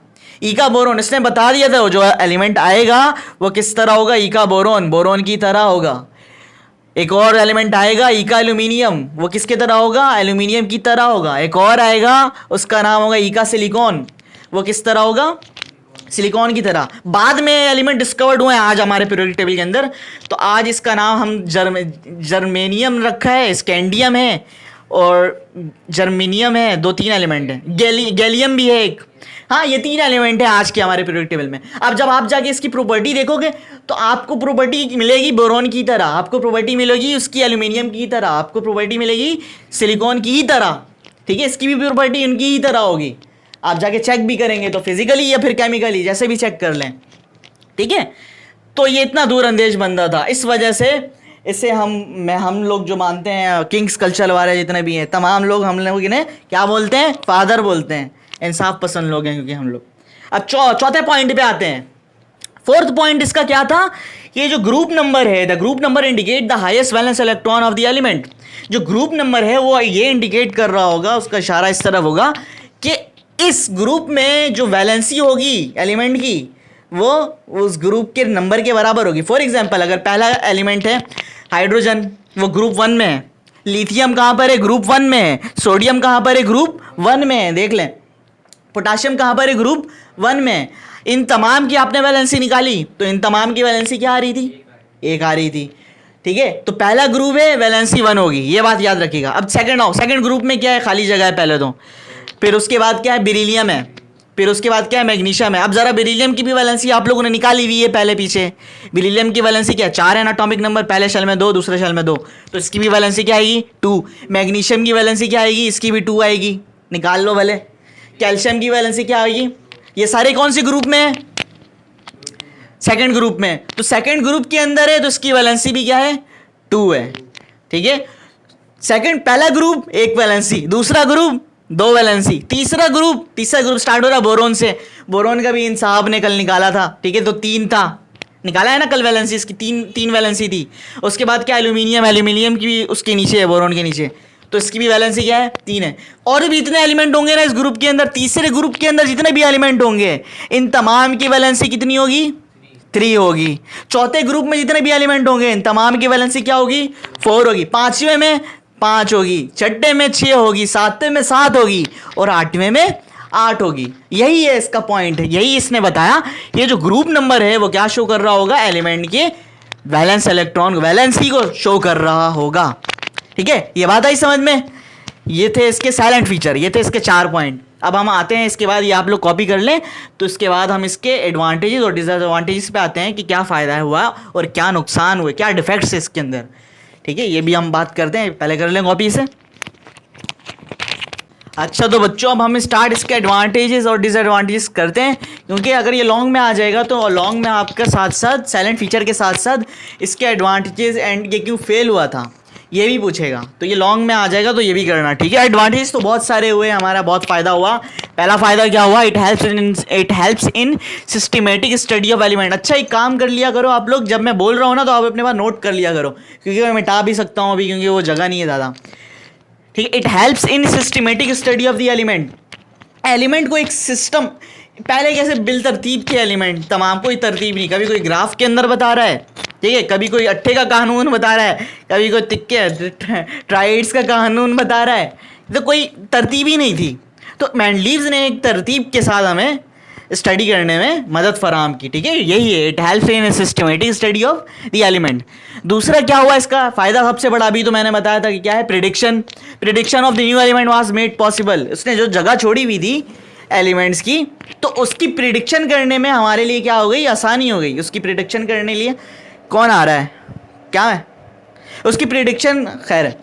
Speaker 1: ईका बोरोन, इसने बता दिया था जो एलिमेंट आएगा वो किस तरह होगा? ईका बोरोन, बोरोन की तरह होगा। एक और एलिमेंट आएगा ईका एल्यूमिनियम, वो किसके तरह होगा? एल्यूमिनियम की तरह होगा। एक और आएगा, उसका नाम होगा ईका सिलिकॉन, वो किस तरह होगा? सिलिकॉन की तरह। बाद में एलिमेंट डिस्कवर्ड हुए हैं आज हमारे पीरियोडिक टेबल के अंदर, तो आज इसका नाम हम जर्मेनियम रखा है, स्कैंडियम है और जर्मेनियम है। 2-3 एलिमेंट हैं, गैलियम भी है एक। हाँ, ये 3 एलिमेंट है आज के हमारे पीरियोडिक टेबल में। अब जब आप जाके इसकी प्रॉपर्टी देखोगे तो आपको प्रॉपर्टी मिलेगी बोरोन की तरह, आपको प्रॉपर्टी मिलेगी उसकी एल्यूमिनियम की तरह, आपको प्रॉपर्टी मिलेगी सिलिकॉन की ही तरह, ठीक है। इसकी भी प्रॉपर्टी उनकी ही तरह होगी। आप जाके चेक भी करेंगे तो फिजिकली या फिर केमिकली, जैसे भी चेक कर लें, ठीक है। तो ये इतना दूरअंदेश बंदा था, इस वजह से इसे हम लोग जो मानते हैं, किंग्स कल्चर वाले जितने भी हैं, तमाम लोग हम लोग इन्हें क्या बोलते हैं? फादर बोलते हैं। इंसाफ पसंद लोग हैं क्योंकि हम लोग। अब चौथे पॉइंट पे आते हैं। फोर्थ पॉइंट इसका क्या था? ये जो ग्रुप नंबर है, the group number indicate the highest valence electron of the element. जो ग्रुप नंबर है वो ये इंडिकेट कर रहा होगा, उसका इशारा इस तरफ होगा कि इस ग्रुप में जो वैलेंसी होगी एलिमेंट की, वो उस ग्रुप के नंबर के बराबर होगी। फॉर एग्जाम्पल, अगर पहला एलिमेंट है हाइड्रोजन, वो ग्रुप 1 में है। लिथियम कहाँ पर है? ग्रुप 1 में है। सोडियम कहाँ पर है? ग्रुप 1 में है। देख लें, पोटाशियम कहाँ पर है? ग्रुप 1 में है। इन तमाम की आपने वैलेंसी निकाली तो इन तमाम की वैलेंसी क्या आ रही थी? 1 आ रही थी, ठीक है। तो पहला ग्रुप है, वैलेंसी 1 होगी, ये बात याद रखिएगा। अब सेकंड ग्रुप में क्या है? खाली जगह है पहले तो। फिर उसके बाद क्या है? बेरिलियम है। फिर उसके बाद क्या है? मैग्नीशियम है। अब जरा बेरिलियम की भी वैलेंसी आप लोगों ने निकाली हुई है पहले पीछे। बेरिलियम की वैलेंसी क्या है? 4 है ना एटॉमिक नंबर, पहले शेल में 2, दूसरे शेल में 2, तो इसकी भी वैलेंसी क्या आएगी? 2। मैग्नीशियम की वैलेंसी क्या आएगी? इसकी भी 2 आएगी, निकाल लो भले। कैल्शियम की वैलेंसी क्या आएगी? ये सारे कौन से ग्रुप में है? सेकंड ग्रुप में। तो सेकंड ग्रुप के अंदर है तो इसकी वैलेंसी भी क्या है? 2 है, ठीक है। पहला ग्रुप 1 वैलेंसी, दूसरा ग्रुप 2 वैलेंसी, तीसरा ग्रुप स्टार्ट हो रहा बोरोन से। बोरोन का भी इन साहब ने कल निकाला था, ठीक है, तो 3 था, निकाला है ना कल वैलेंसी, इसकी 3 वैलेंसी थी। उसके बाद क्या? एल्यूमिनियम की भी उसके नीचे है, बोरोन के नीचे, तो इसकी भी वैलेंसी क्या है? 3 है। और भी इतने एलिमेंट होंगे ना इस ग्रुप के अंदर, तीसरे ग्रुप के अंदर जितने भी एलिमेंट होंगे, इन तमाम की वैलेंसी कितनी होगी? 3 होगी। चौथे ग्रुप में जितने भी एलिमेंट होंगे इन तमाम की वैलेंसी क्या होगी? 4 होगी। पांचवें में 5 होगी, छठे में 6 होगी, सातवें में 7 होगी और 8वें में 8 होगी। यही है इसका पॉइंट, यही इसने बताया। ये जो ग्रुप नंबर है वो क्या शो कर रहा होगा? एलिमेंट के वैलेंस इलेक्ट्रॉन वैलेंसी को शो कर रहा होगा। ठीक है, ये बात आई समझ में। ये थे इसके साइलेंट फीचर, ये थे इसके 4 पॉइंट। अब हम आते हैं इसके बाद, ये आप लोग कॉपी कर लें, तो इसके बाद हम इसके एडवांटेजेस और डिसएडवांटेजेस पे आते हैं कि क्या फ़ायदा हुआ और क्या नुकसान हुए, क्या डिफेक्ट्स है इसके अंदर। ठीक है, ये भी हम बात करते हैं, पहले कर लें कॉपी से। अच्छा तो बच्चों अब हम स्टार्ट इसके एडवांटेजेस और डिसएडवांटेजेस करते हैं, क्योंकि अगर ये लॉन्ग में आ जाएगा तो लॉन्ग में आपका साथ साथ साइलेंट फीचर के साथ साथ इसके एडवांटेजेस एंड ये क्यों फेल हुआ था ये भी पूछेगा, तो ये लॉन्ग में आ जाएगा तो ये भी करना। ठीक है, एडवांटेज तो बहुत सारे हुए, हमारा बहुत फ़ायदा हुआ। पहला फ़ायदा क्या हुआ, it helps in systematic study of element. अच्छा एक काम कर लिया करो आप लोग, जब मैं बोल रहा हूँ ना तो आप अपने पास नोट कर लिया करो, क्योंकि मैं मिटा भी सकता हूँ अभी, क्योंकि वो जगह नहीं है ज़्यादा। ठीक है, it helps in systematic study of the element. Element को एक सिस्टम, पहले कैसे बिल तरतीब के एलिमेंट, तमाम कोई तरतीब नहीं, कभी कोई ग्राफ के अंदर बता रहा है, ठीक है, कभी कोई अट्ठे का कानून बता रहा है, कभी कोई तिक्के ट्राइड्स का कानून बता रहा है, तो कोई तरतीब ही नहीं थी। तो मेंडलीव्स ने एक तरतीब के साथ हमें स्टडी करने में मदद फराम की। ठीक है, यही है, it helps in systematic study of the element. दूसरा क्या हुआ इसका फ़ायदा सबसे बड़ा, अभी तो मैंने बताया था कि क्या है, prediction of the new element was made possible. उसने जो जगह छोड़ी हुई थी एलिमेंट्स की, तो उसकी प्रिडिक्शन करने में हमारे लिए क्या हो गई, आसानी हो गई। उसकी प्रिडिक्शन करने लिए कौन आ रहा है, क्या है उसकी प्रिडिक्शन, खैर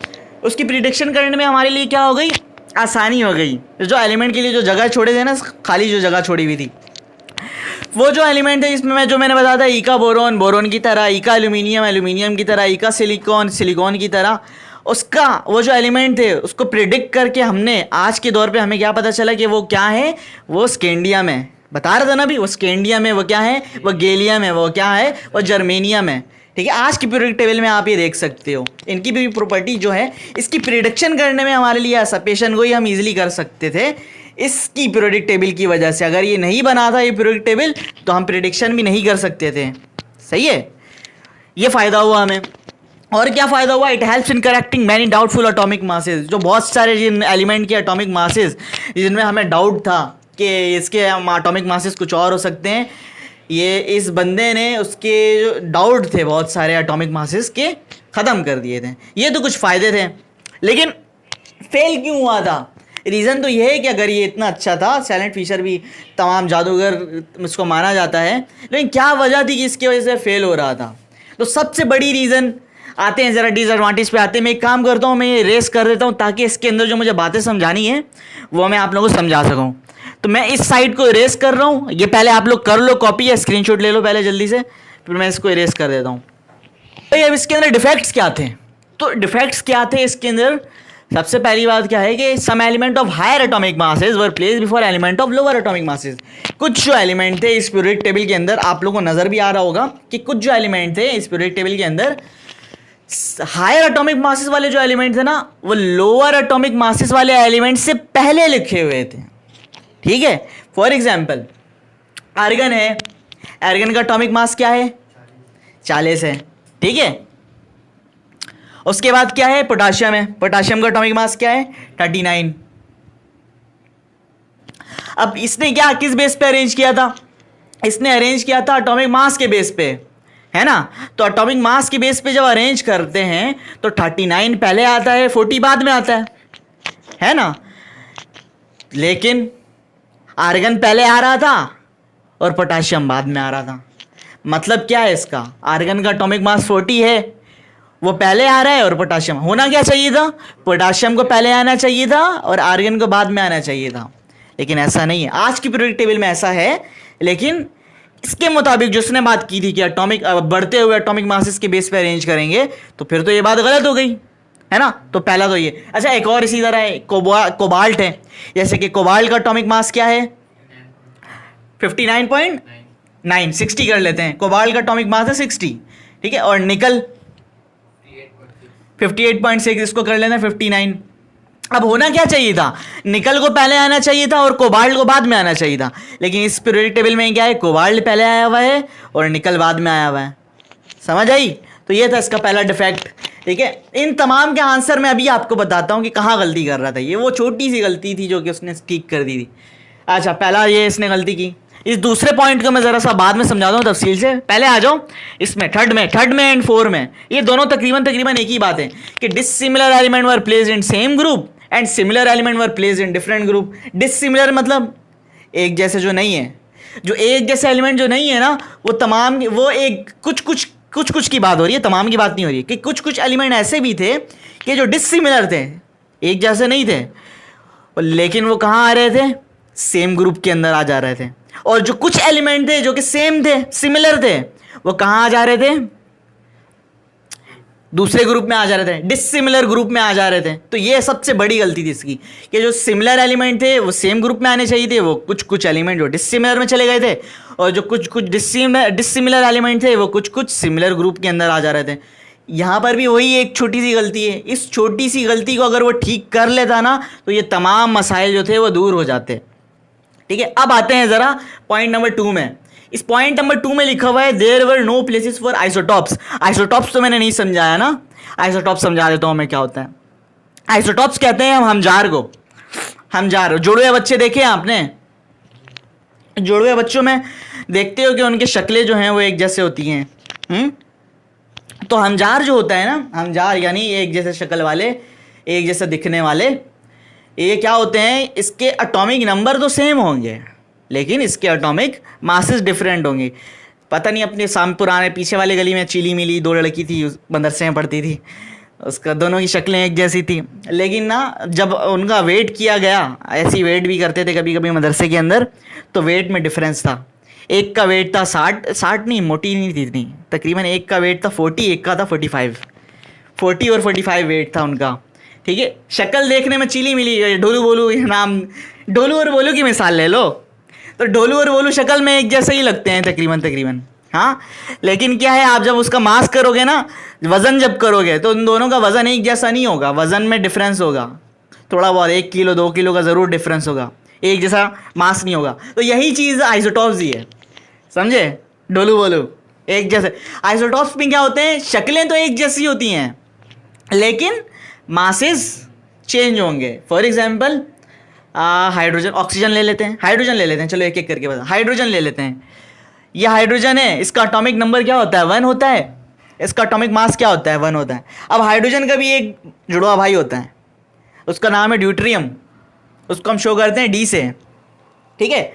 Speaker 1: उसकी प्रिडिक्शन करने में हमारे लिए क्या हो गई, आसानी हो गई। जो एलिमेंट के लिए जो जगह छोड़े थे ना, खाली जो जगह छोड़ी हुई थी, वो जो एलिमेंट है इसमें जो मैंने बताया था, ईका बोरोन, बोरोन की तरह, ईका एल्यूमिनियम, एल्यूमिनियम की तरह, ईका सिलिकॉन, सिलिकॉन की तरह, उसका वो जो एलिमेंट थे उसको प्रिडिक्ट करके हमने आज के दौर पे हमें क्या पता चला कि वो क्या है, वो स्कैंडियम है। बता रहा था ना भी, वो स्कैंडियम है, वो क्या है, वो गैलियम है, वो क्या है, वो जर्मेनियम है। ठीक है, आज की पीरियोडिक टेबल में आप ये देख सकते हो, इनकी भी प्रॉपर्टी जो है, इसकी प्रिडिक्शन करने में हमारे लिए सपेशन को ही हम इजीली कर सकते थे इसकी पीरियोडिक टेबल की वजह से। अगर ये नहीं बना था ये पीरियोडिक टेबल तो हम प्रिडिक्शन भी नहीं कर सकते थे। सही है, ये फ़ायदा हुआ हमें। और क्या फ़ायदा हुआ, it helps in correcting many doubtful atomic masses. जो बहुत सारे जिन एलिमेंट के एटॉमिक मासेस जिनमें हमें डाउट था कि इसके एटॉमिक मासेस कुछ और हो सकते हैं, ये इस बंदे ने उसके जो डाउट थे बहुत सारे एटॉमिक मासेस के ख़त्म कर दिए थे। ये तो कुछ फ़ायदे थे, लेकिन फेल क्यों हुआ था, रीज़न तो ये है कि अगर ये इतना अच्छा था, साइलेंट फीचर भी तमाम जादूगर इसको माना जाता है, लेकिन क्या वजह थी कि इसकी वजह से फेल हो रहा था। तो सबसे बड़ी रीज़न, आते हैं ज़रा डिसएडवांटेज पे आते हैं। मैं एक काम करता हूँ, मैं ये रेस कर देता हूँ ताकि इसके अंदर जो मुझे बातें समझानी है वो मैं आप लोगों को समझा सकूँ। तो मैं इस साइड को इरेज कर रहा हूँ, ये पहले आप लोग कर लो कॉपी या स्क्रीनशॉट ले लो पहले जल्दी से, फिर मैं इसको इरेज कर देता हूँ। भाई अब इसके अंदर डिफेक्ट्स क्या थे, तो डिफेक्ट्स क्या थे इसके अंदर, सबसे पहली बात क्या है कि some element of higher atomic masses were placed before element of lower atomic masses. कुछ जो एलिमेंट थे इस पीरियोडिक टेबल के अंदर, आप लोगों को नज़र भी आ रहा होगा कि कुछ जो एलिमेंट थे इस पीरियोडिक टेबल के अंदर, हायर एटॉमिक मासेस वाले जो एलिमेंट थे ना, वो लोअर एटॉमिक मासेस वाले एलिमेंट से पहले लिखे हुए थे। ठीक है, फॉर एग्जाम्पल आर्गन है, आर्गन का एटॉमिक मास क्या है, 40 है। ठीक है, उसके बाद क्या है, पोटाशियम है, पोटाशियम का एटॉमिक मास क्या है, 39। अब इसने क्या किस बेस पे अरेंज किया था, इसने अरेंज किया था एटॉमिक मास के बेस पे, है ना। तो एटॉमिक मास के बेस पे जब अरेंज करते हैं तो 39 पहले आता है, 40 बाद में आता है ना। लेकिन आर्गन पहले आ रहा था और पोटाशियम बाद में आ रहा था। मतलब क्या है इसका, आर्गन का एटॉमिक मास 40 है, वो पहले आ रहा है, और पोटाशियम होना क्या चाहिए था, पोटाशियम को पहले आना चाहिए था और आर्गन को बाद में आना चाहिए था। लेकिन ऐसा नहीं है, आज की पीरियोडिक टेबल में ऐसा है। लेकिन इसके मुताबिक जो उसने बात की थी कि एटॉमिक बढ़ते हुए एटॉमिक मासेस के बेस पे अरेंज करेंगे, तो फिर तो ये बात गलत हो गई, है ना। तो पहला तो ये। अच्छा एक और इसी तरह है, कोबाल्ट है, जैसे कि कोबाल्ट का एटॉमिक मास क्या है, 59.9, 60 कर लेते हैं। कोबाल्ट का एटॉमिक मास है 60, ठीक है। और निकल 58.6, इसको कर लेना 59। अब होना क्या चाहिए था, निकल को पहले आना चाहिए था और कोबाल्ट को बाद में आना चाहिए था। लेकिन इस पीरियोडिक टेबल में क्या है, कोबाल्ट पहले आया हुआ है और निकल बाद में आया हुआ है। समझ आई। तो ये था इसका पहला डिफेक्ट। ठीक है, इन तमाम के आंसर मैं अभी आपको बताता हूँ कि कहाँ गलती कर रहा था। ये वो छोटी सी गलती थी जो कि उसने ठीक कर दी थी। अच्छा, पहला ये इसने गलती की। इस दूसरे पॉइंट को मैं जरा सा बाद में समझाता हूँ तफसील से, पहले आ जाओ इसमें थर्ड में एंड फोर में। ये दोनों तकरीबन एक ही बात है कि dissimilar element were placed in same group and similar element were placed in different group. Dissimilar मतलब एक जैसे जो नहीं है, जो एक जैसे एलिमेंट जो नहीं है ना, वो तमाम, वो एक कुछ की बात हो रही है, तमाम की बात नहीं हो रही है, कि कुछ एलिमेंट ऐसे भी थे कि जो डिसिमिलर थे, एक जैसे नहीं थे, लेकिन वो कहाँ आ रहे थे, सेम ग्रुप के अंदर आ जा रहे थे। और जो कुछ एलिमेंट थे जो कि सेम थे, सिमिलर थे, वो कहाँ आ जा रहे थे, दूसरे ग्रुप में आ जा रहे थे, डिसिमिलर ग्रुप में आ जा रहे थे। तो ये सबसे बड़ी गलती थी इसकी कि जो सिमिलर एलिमेंट थे वो सेम ग्रुप में आने चाहिए थे, वो कुछ एलिमेंट जो डिसिमिलर में चले गए थे, और जो कुछ डिसिमिलर एलिमेंट थे वो कुछ सिमिलर ग्रुप के अंदर आ जा रहे थे। यहाँ पर भी वही एक छोटी सी गलती है। इस छोटी सी गलती को अगर वो ठीक कर लेता ना, तो ये तमाम मसाइल जो थे वो दूर हो जाते। ठीक है, अब आते हैं ज़रा पॉइंट नंबर 2 में। इस पॉइंट नंबर 2 में लिखा हुआ है there were no places for isotopes. Isotopes तो मैंने नहीं समझाया ना, आइसोटॉप्स समझा देता हूँ मैं क्या होता है। आइसोटॉप्स कहते हैं हमजार को, हमजार। जुड़वे बच्चे देखे हैं आपने, जुड़वे बच्चों में देखते हो कि उनकी शक्लें जो हैं वो एक जैसे होती हैं। तो हमजार जो होता है ना, हमजार यानी एक जैसे शक्ल वाले, एक जैसे दिखने वाले, ये क्या होते हैं, इसके एटॉमिक नंबर तो सेम होंगे लेकिन इसके एटॉमिक मासेस डिफरेंट होंगे। पता नहीं, अपने पुराने पीछे वाले गली में चीली मिली 2 लड़की थी, मदरसे में पढ़ती थी, उसका दोनों की शक्लें एक जैसी थी, लेकिन ना जब उनका वेट किया गया, ऐसी वेट भी करते थे कभी कभी मदरसे के अंदर, तो वेट में डिफरेंस था। एक का वेट था 60 नहीं, मोटी नहीं थी इतनी, तकरीबन एक का वेट था 40, एक का था 45, 40 और 45 वेट था उनका। ठीक है, शक्ल देखने में चीली मिली, ढोलू बोलू नाम, ढोलू और बोलू की मिसाल ले लो, तो ढोलू और बोलू शक्ल में एक जैसे ही लगते हैं तकरीबन। हाँ, लेकिन क्या है, आप जब उसका मास करोगे ना, वज़न जब करोगे, तो उन दोनों का वज़न एक जैसा नहीं होगा, वज़न में डिफरेंस होगा, थोड़ा बहुत 1 किलो 2 किलो का ज़रूर डिफरेंस होगा, एक जैसा मास नहीं होगा। तो यही चीज़ आइसोटॉप्स ही है, समझे, ढोलू बोलू एक जैसे। आइसोटॉप्स में क्या होते हैं, शक्लें तो एक जैसी होती हैं लेकिन मासेस चेंज होंगे। फॉर एग्जांपल हाइड्रोजन, ऑक्सीजन ले लेते हैं, हाइड्रोजन ले लेते हैं, चलो एक एक करके बता। हाइड्रोजन ले लेते हैं, ये हाइड्रोजन है, इसका एटॉमिक नंबर क्या होता है, 1 होता है, इसका एटॉमिक मास क्या होता है, 1 होता है। अब हाइड्रोजन का भी एक जुड़वा भाई होता है, उसका नाम है ड्यूट्रियम, उसको हम शो करते हैं डी से। ठीक है,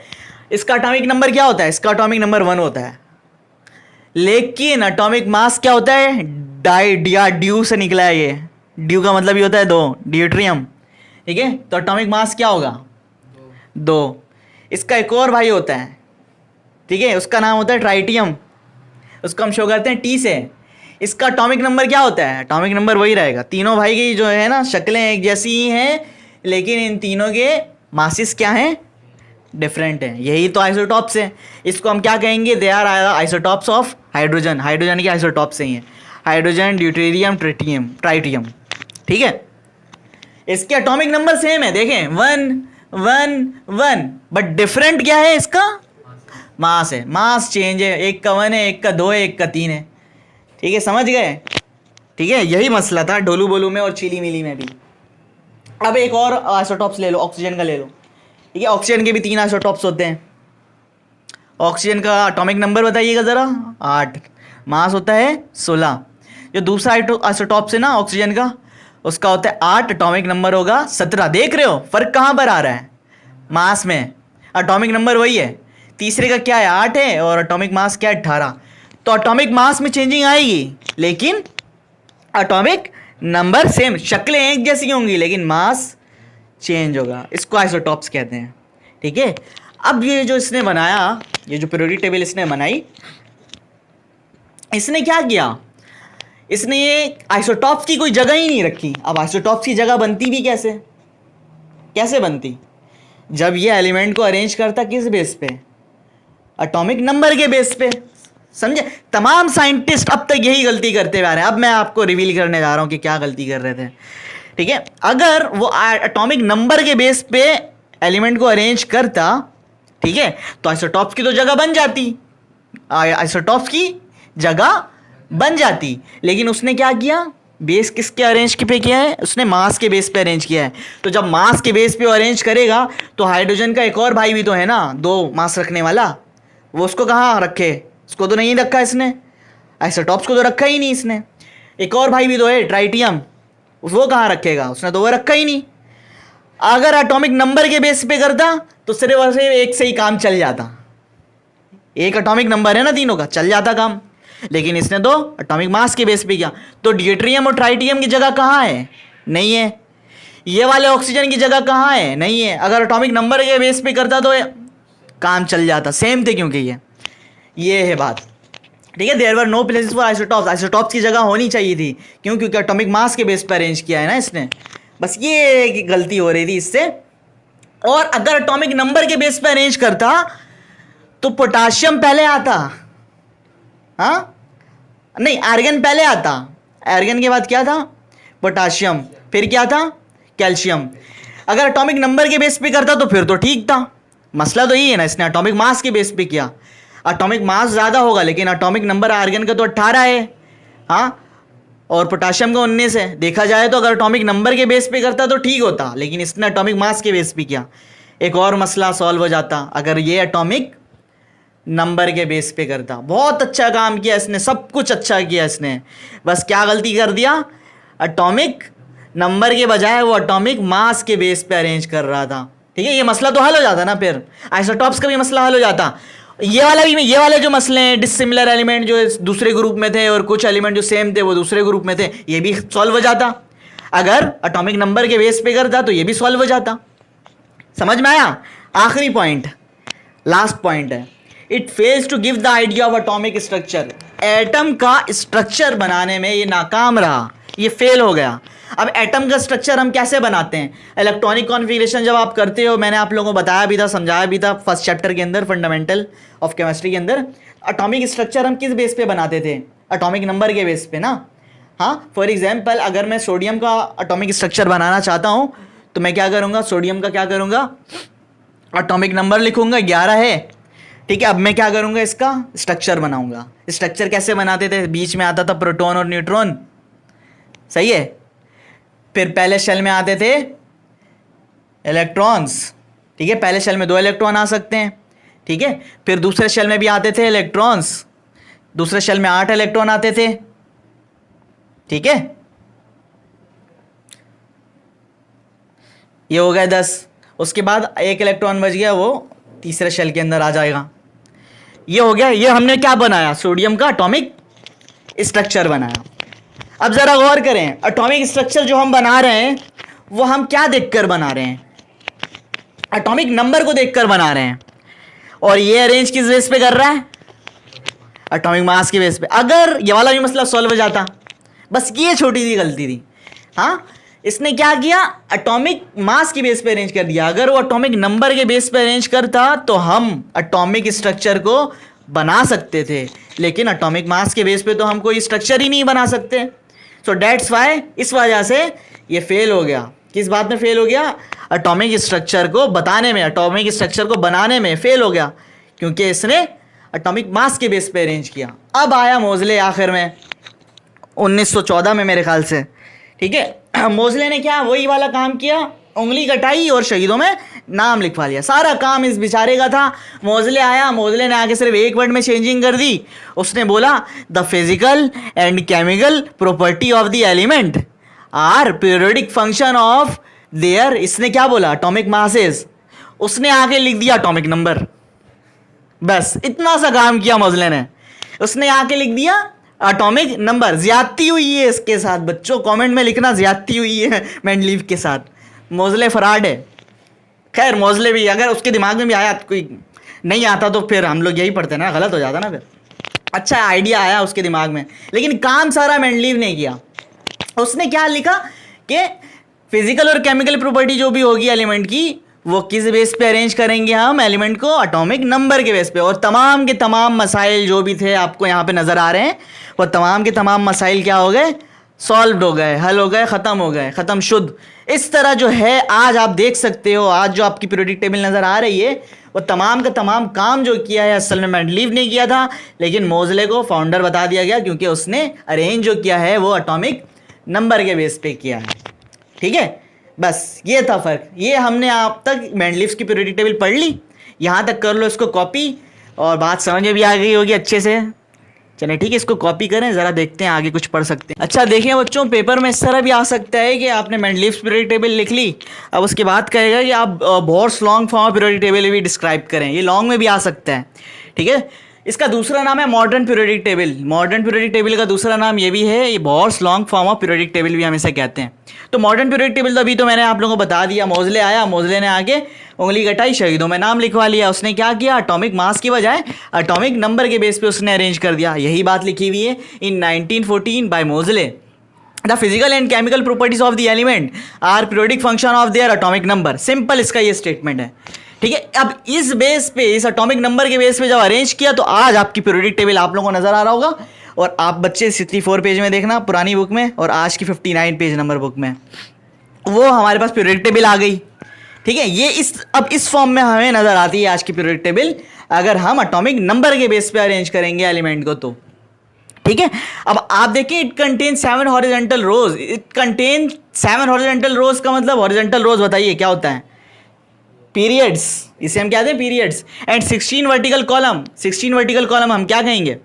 Speaker 1: इसका एटॉमिक नंबर क्या होता है, इसका एटॉमिक नंबर 1 होता है, लेकिन एटॉमिक मास क्या होता है, ड्यू से निकला है ये, ड्यू का मतलब ये होता है 2, ड्यूट्रियम। ठीक है, तो एटॉमिक मास क्या होगा, 2। इसका एक और भाई होता है, ठीक है, उसका नाम होता है ट्राइटियम, उसको हम शो करते हैं टी से। इसका एटॉमिक नंबर क्या होता है, एटॉमिक नंबर वही रहेगा। तीनों भाई की जो है ना शक्लें एक जैसी ही हैं, लेकिन इन तीनों के मासेस क्या हैं, डिफरेंट हैं। यही तो आइसोटॉप्स है। इसको हम क्या कहेंगे, they are isotopes of hydrogen. Hydrogen के आइसोटॉप्स ही हैं, हाइड्रोजन, ड्यूटेरियम, ट्राइटियम। ठीक है, इसके एटॉमिक नंबर सेम है, देखें 1 1 1, बट डिफरेंट क्या है, इसका मास है, मास चेंज है, एक का 1 है, एक का 2 है, एक का 3 है। ठीक है, समझ गए। ठीक है, यही मसला था ढोलू बोलू में और चीली मिली में भी। अब एक और आइसोटॉप्स ले लो, ऑक्सीजन का ले लो। ठीक है, ऑक्सीजन के भी 3 आइसोटॉप्स होते हैं। ऑक्सीजन का एटॉमिक नंबर बताइएगा ज़रा, 8, मास होता है 16। जो दूसरा आइसोटॉप्स है ना ऑक्सीजन का, उसका होता है 8, एटॉमिक नंबर होगा 17। देख रहे हो फ़र्क कहाँ पर आ रहा है, मास में, एटॉमिक नंबर वही है। तीसरे का क्या है, 8 है, और एटॉमिक मास क्या है, 18। तो एटॉमिक मास में चेंजिंग आएगी, लेकिन एटॉमिक नंबर सेम, शक्लें एक जैसी होंगी लेकिन मास चेंज होगा। इसको आइसोटॉप्स कहते हैं। ठीक है, अब ये जो इसने बनाया, ये जो पीरियोडिक टेबल इसने बनाई, इसने क्या किया, इसने ये आइसोटॉप्स की कोई जगह ही नहीं रखी। अब आइसोटॉप्स की जगह बनती भी कैसे बनती, जब ये एलिमेंट को अरेंज करता किस बेस पे, एटॉमिक नंबर के बेस पे। समझे, तमाम साइंटिस्ट अब तक यही गलती करते हुए आ रहे हैं। अब मैं आपको रिवील करने जा रहा हूं कि क्या गलती कर रहे थे। ठीक है, अगर वो एटॉमिक नंबर के बेस पे एलिमेंट को अरेंज करता, ठीक है, तो आइसोटॉप्स की तो जगह बन जाती, आइसोटॉप्स की जगह बन जाती। लेकिन उसने क्या किया, बेस किसके अरेंज पे किया है उसने? मास के बेस पे अरेंज किया है। तो जब मास के बेस पे अरेंज करेगा तो हाइड्रोजन का एक और भाई भी तो है ना, 2 मास रखने वाला, वो उसको कहाँ रखे? उसको तो नहीं रखा इसने, आइसोटॉप्स को तो रखा ही नहीं इसने। एक और भाई भी तो है ट्राइटियम, वो कहाँ रखेगा? उसने तो वो रखा ही नहीं। अगर एटॉमिक नंबर के बेस पे करता तो सिर्फ और सिर्फ एक से ही काम चल जाता, एक एटॉमिक नंबर है ना तीनों का, चल जाता काम। लेकिन इसने तो एटॉमिक मास के बेस पे किया। तो ड्यूटेरियम और ट्राइटियम की जगह कहाँ है? नहीं है। ये वाले ऑक्सीजन की जगह कहाँ है? नहीं है। अगर एटॉमिक नंबर के बेस पे करता तो काम चल जाता, सेम थे क्योंकि ये है बात। ठीक है, there were no places for isotopes, isotopes की जगह होनी चाहिए थी। क्यों? क्योंकि एटॉमिक मास के बेस पर अरेंज किया है ना इसने, बस ये गलती हो रही थी इससे। और अगर एटॉमिक नंबर के बेस पर अरेंज करता तो पोटाशियम पहले आता, हाँ नहीं, आर्गन पहले आता, आर्गन के बाद क्या था? पोटाशियम, फिर क्या था? कैल्शियम। अगर एटॉमिक नंबर के बेस पे करता तो फिर तो ठीक था। मसला तो यही है ना, इसने एटॉमिक मास के बेस पे किया। एटॉमिक मास ज़्यादा होगा लेकिन एटॉमिक नंबर आर्गन का तो 18 है, हाँ, और पोटाशियम का 19 है। देखा जाए तो अगर एटॉमिक नंबर के बेस पे करता तो ठीक होता, लेकिन इसने एटॉमिक मास के बेस पे किया। एक और मसला सॉल्व हो जाता अगर ये एटॉमिक नंबर के बेस पे करता। बहुत अच्छा काम किया इसने, सब कुछ अच्छा किया इसने, बस क्या गलती कर दिया? एटॉमिक नंबर के बजाय वो एटॉमिक मास के बेस पे अरेंज कर रहा था। ठीक है, ये मसला तो हल हो जाता ना, फिर आइसोटॉप्स का भी मसला हल हो जाता। ये वाले जो मसले हैं, डिसिमिलर एलिमेंट जो दूसरे ग्रुप में थे और कुछ एलिमेंट जो सेम थे वो दूसरे ग्रुप में थे, ये भी सॉल्व हो जाता। अगर एटॉमिक नंबर के बेस पे करता तो ये भी सॉल्व हो जाता। समझ में आया? आखिरी पॉइंट, लास्ट पॉइंट है, it fails to give the idea of atomic structure. Atom का स्ट्रक्चर बनाने में ये नाकाम रहा, ये फेल हो गया। अब एटम का स्ट्रक्चर हम कैसे बनाते हैं? इलेक्ट्रॉनिक कॉन्फ़िगरेशन जब आप करते हो, मैंने आप लोगों को बताया भी था, समझाया भी था फर्स्ट चैप्टर के अंदर, फंडामेंटल ऑफ केमिस्ट्री के अंदर। एटॉमिक स्ट्रक्चर हम किस बेस पे बनाते थे? एटॉमिक नंबर के बेस पे ना। हाँ, फॉर एग्जाम्पल अगर मैं सोडियम का एटॉमिक स्ट्रक्चर बनाना चाहता हूँ तो मैं क्या करूँगा? सोडियम का क्या करूँगा? एटॉमिक नंबर लिखूँगा 11 है। ठीक है, अब मैं क्या करूँगा? इसका स्ट्रक्चर बनाऊँगा। स्ट्रक्चर कैसे बनाते थे? बीच में आता था प्रोटॉन और न्यूट्रॉन, सही है। फिर पहले शेल में आते थे इलेक्ट्रॉन्स, ठीक है, पहले शेल में 2 इलेक्ट्रॉन आ सकते हैं, ठीक है। फिर दूसरे शेल में भी आते थे इलेक्ट्रॉन्स, दूसरे शेल में 8 इलेक्ट्रॉन आते थे, ठीक है। ये हो गए 10। उसके बाद 1 इलेक्ट्रॉन बच गया, वो तीसरे शेल के अंदर आ जाएगा। ये हो गया, ये हमने क्या बनाया? सोडियम का एटॉमिक स्ट्रक्चर बनाया। अब जरा गौर करें, एटॉमिक स्ट्रक्चर जो हम बना रहे हैं वो हम क्या देखकर बना रहे हैं? एटॉमिक नंबर को देखकर बना रहे हैं। और ये अरेंज किस बेस पे कर रहा है? एटॉमिक मास के बेस पे। अगर ये वाला भी मसला सॉल्व हो जाता, बस ये छोटी सी गलती थी। हाँ, इसने क्या किया? एटॉमिक मास की बेस पे अरेंज कर दिया। अगर वो एटॉमिक नंबर के बेस पे अरेंज करता तो हम एटॉमिक स्ट्रक्चर को बना सकते थे, लेकिन एटॉमिक मास के बेस पे तो हम कोई स्ट्रक्चर ही नहीं बना सकते। सो डेट्स वाई, इस वजह से ये फेल हो गया। किस बात में फेल हो गया? एटॉमिक स्ट्रक्चर को बताने में, एटॉमिक स्ट्रक्चर को बनाने में फेल हो गया, क्योंकि इसने एटॉमिक मास के बेस पे अरेंज किया। अब आया मोज़ले आखिर में 1914 में मेरे ख्याल से, ठीक है। मोज़ले ने क्या वही वाला काम किया, उंगली कटाई और शहीदों में नाम लिखवा लिया। सारा काम इस बेचारे का था। मोज़ले आया, मोज़ले ने आके सिर्फ एक वर्ड में चेंजिंग कर दी। उसने बोला the physical and chemical property of the element are periodic function of their, इसने क्या बोला? Atomic masses. उसने आके लिख दिया एटॉमिक नंबर। बस इतना सा काम किया मोज़ले ने, उसने आके लिख दिया एटॉमिक नंबर। ज्यादती हुई है इसके साथ, बच्चों कमेंट में लिखना ज्यादती हुई है मेंडलीव के साथ। मोज़ले फराड है। खैर मोज़ले भी अगर उसके दिमाग में भी आया, कोई नहीं आता तो फिर हम लोग यही पढ़ते ना, गलत हो जाता ना फिर। अच्छा आइडिया आया उसके दिमाग में, लेकिन काम सारा मेंडलीव ने किया। उसने क्या लिखा कि फिजिकल और केमिकल प्रॉपर्टी जो भी होगी एलिमेंट की, वो किस बेस पे अरेंज करेंगे हम एलिमेंट को? एटॉमिक नंबर के बेस पे। और तमाम के तमाम मसाइल जो भी थे आपको यहाँ पे नज़र आ रहे हैं, वो तमाम के तमाम मसाइल क्या हो गए? सॉल्व हो गए, हल हो गए, ख़त्म हो गए, ख़त्म शुद्ध। इस तरह जो है आज आप देख सकते हो, आज जो आपकी पीरियोडिक टेबल नज़र आ रही है, वो तमाम का तमाम काम जो किया है असल में मेंडलीव ने किया था, लेकिन मोज़ले को फाउंडर बता दिया गया, क्योंकि उसने अरेंज जो किया है वो एटॉमिक नंबर के बेस पे किया है। ठीक है, बस ये था फ़र्क। ये हमने आप तक मेंडलीव्स की पीरियोडिक टेबल पढ़ ली, यहाँ तक कर लो इसको कॉपी, और बात समझ में भी आ गई होगी अच्छे से। चलिए ठीक है, इसको कॉपी करें, ज़रा देखते हैं आगे कुछ पढ़ सकते हैं। अच्छा देखिए बच्चों, पेपर में इस तरह भी आ सकता है कि आपने मेंडलीव्स पीरियोडिक टेबल लिख ली, अब उसके बाद कहेगा कि आप Bohr's long form periodic table भी डिस्क्राइब करें। ये लॉन्ग में भी आ सकता है। ठीक है, इसका दूसरा नाम है modern periodic table. Modern periodic table का दूसरा नाम ये भी है, ये Bohr's long form of periodic table भी हम इसे कहते हैं। तो मॉडर्न पीरियोडिक टेबल तो अभी तो मैंने आप लोगों को बता दिया। मोज़ले आया, मोज़ले ने आगे उंगली कटाई, शहीदों में नाम लिखवा लिया। उसने क्या किया, एटॉमिक मास की बजाय एटॉमिक नंबर के बेस पे उसने अरेंज कर दिया। यही बात लिखी हुई है in 1914 by Moseley. The physical and chemical properties of the element are periodic function of their atomic number. Simple इसका ये स्टेटमेंट है। ठीक है, अब इस बेस पे, इस एटॉमिक नंबर के बेस पे जब अरेंज किया तो आज आपकी पीरियोडिक टेबल आप लोगों को नजर आ रहा होगा। और आप बच्चे 64 पेज में देखना पुरानी बुक में, और आज की 59 पेज नंबर बुक में वो हमारे पास पीरियोडिक टेबल आ गई। ठीक है, ये अब इस फॉर्म में हमें नजर आती है आज की पीरियोडिक टेबल, अगर हम एटॉमिक नंबर के बेस पे अरेंज करेंगे एलिमेंट को तो। ठीक है, अब आप देखिए, it contain 7 horizontal rows. It contain 7 horizontal rows का मतलब, हॉरिजॉन्टल रोज बताइए क्या होता है? पीरियड्स, इसे हम क्या कहते हैं? Periods. And 16 vertical column, 16 vertical column हम क्या कहेंगे?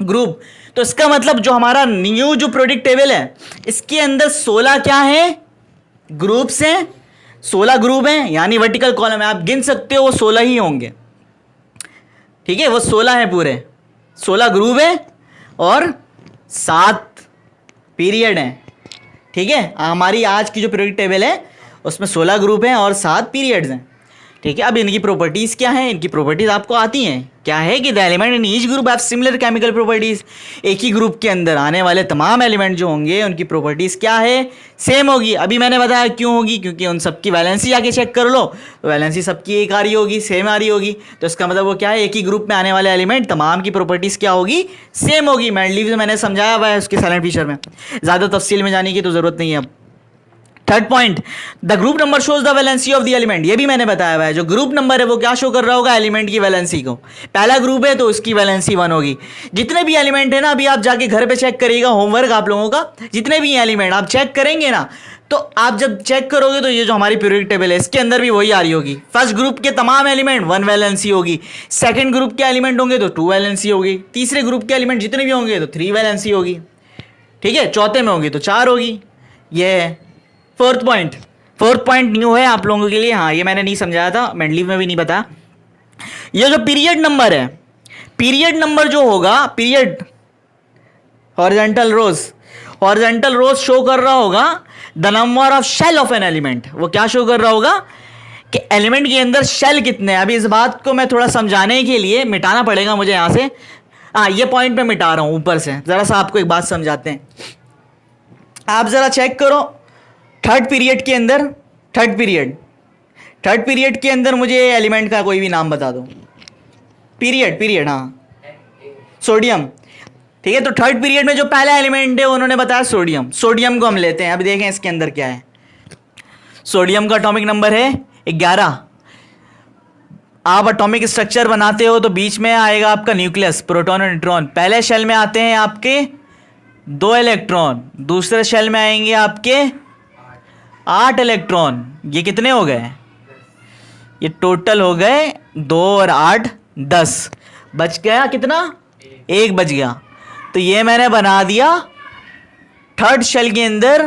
Speaker 1: ग्रुप। तो इसका मतलब जो हमारा न्यू जो पीरियोडिक टेबल है, इसके अंदर 16 क्या है? ग्रुप्स हैं। 16 ग्रुप हैं, यानी वर्टिकल कॉलम है। आप गिन सकते हो वो 16 ही होंगे। ठीक है, वो 16 है पूरे, 16 ग्रुप है और 7 पीरियड हैं। ठीक है, हमारी आज की जो पीरियोडिक टेबल है उसमें 16 ग्रुप हैं और 7 पीरियड्स हैं। ठीक है, अब इनकी प्रॉपर्टीज़ क्या हैं? इनकी प्रॉपर्टीज़ आपको आती हैं। क्या है कि the element in each group have similar chemical properties. एक ही ग्रुप के अंदर आने वाले तमाम एलिमेंट जो होंगे उनकी प्रॉपर्टीज़ क्या है? सेम होगी। अभी मैंने बताया क्यों होगी, क्योंकि उन सबकी वैलेंसी जाके चेक कर लो तो वैलेंसी सबकी एक आ रही होगी, सेम आ रही होगी। तो इसका मतलब वो क्या है, एक ही ग्रुप में आने वाले एलिमेंट तमाम की प्रॉपर्टीज़ क्या होगी? सेम होगी। मेंडलीव मैंने समझाया हुआ है उसके साइलेंट फीचर में, ज़्यादा तफसील में जाने की तो ज़रूरत नहीं है अब। Third point, the group number shows the valency of the element. ये भी मैंने बताया हुआ है, जो ग्रुप नंबर है वो क्या शो कर रहा होगा? एलिमेंट की वैलेंसी को। पहला ग्रुप है तो उसकी वैलेंसी 1 होगी। जितने भी एलिमेंट है ना, अभी आप जाके घर पे चेक करिएगा, होमवर्क आप लोगों का, जितने भी एलिमेंट आप चेक करेंगे ना, तो आप जब चेक करोगे तो ये जो हमारी पीरियोडिक टेबल है इसके अंदर भी वही आ रही होगी। फर्स्ट ग्रुप के तमाम एलिमेंट 1 वैलेंसी होगी, सेकंड ग्रुप के एलिमेंट होंगे तो 2 वैलेंसी होगी, तीसरे ग्रुप के एलिमेंट जितने भी होंगे तो 3 वैलेंसी होगी। ठीक है, चौथे में होगी तो 4 होगी। ये है फोर्थ पॉइंट न्यू है आप लोगों के लिए। हाँ, ये मैंने नहीं समझाया था, मेंडलीव में भी नहीं बताया। ये जो पीरियड नंबर है, पीरियड नंबर जो होगा, पीरियड हॉरिजॉन्टल रोज शो कर रहा होगा the number of shell of an element. वो क्या शो कर रहा होगा कि एलिमेंट के अंदर शेल कितने हैं। अभी इस बात को मैं थोड़ा समझाने के लिए मिटाना पड़ेगा मुझे यहाँ से। हाँ, ये पॉइंट मैं मिटा रहा हूँ ऊपर से। ज़रा सा आपको एक बात समझाते हैं। आप ज़रा चेक करो, थर्ड पीरियड के अंदर मुझे एलिमेंट का कोई भी नाम बता दो। पीरियड, हाँ, सोडियम। ठीक है, तो थर्ड पीरियड में जो पहला एलिमेंट है उन्होंने बताया सोडियम। सोडियम को हम लेते हैं, अभी देखें इसके अंदर क्या है। सोडियम का एटॉमिक नंबर है 11। आप एटॉमिक स्ट्रक्चर बनाते हो तो बीच में आएगा आपका न्यूक्लियस, प्रोटॉन और न्यूट्रॉन। पहले शेल में आते हैं आपके 2 इलेक्ट्रॉन, दूसरे शेल में आएंगे आपके 8 इलेक्ट्रॉन। ये कितने हो गए? ये टोटल हो गए 2 और 8 10। बच गया कितना? 1 बच गया। तो ये मैंने बना दिया थर्ड शेल के अंदर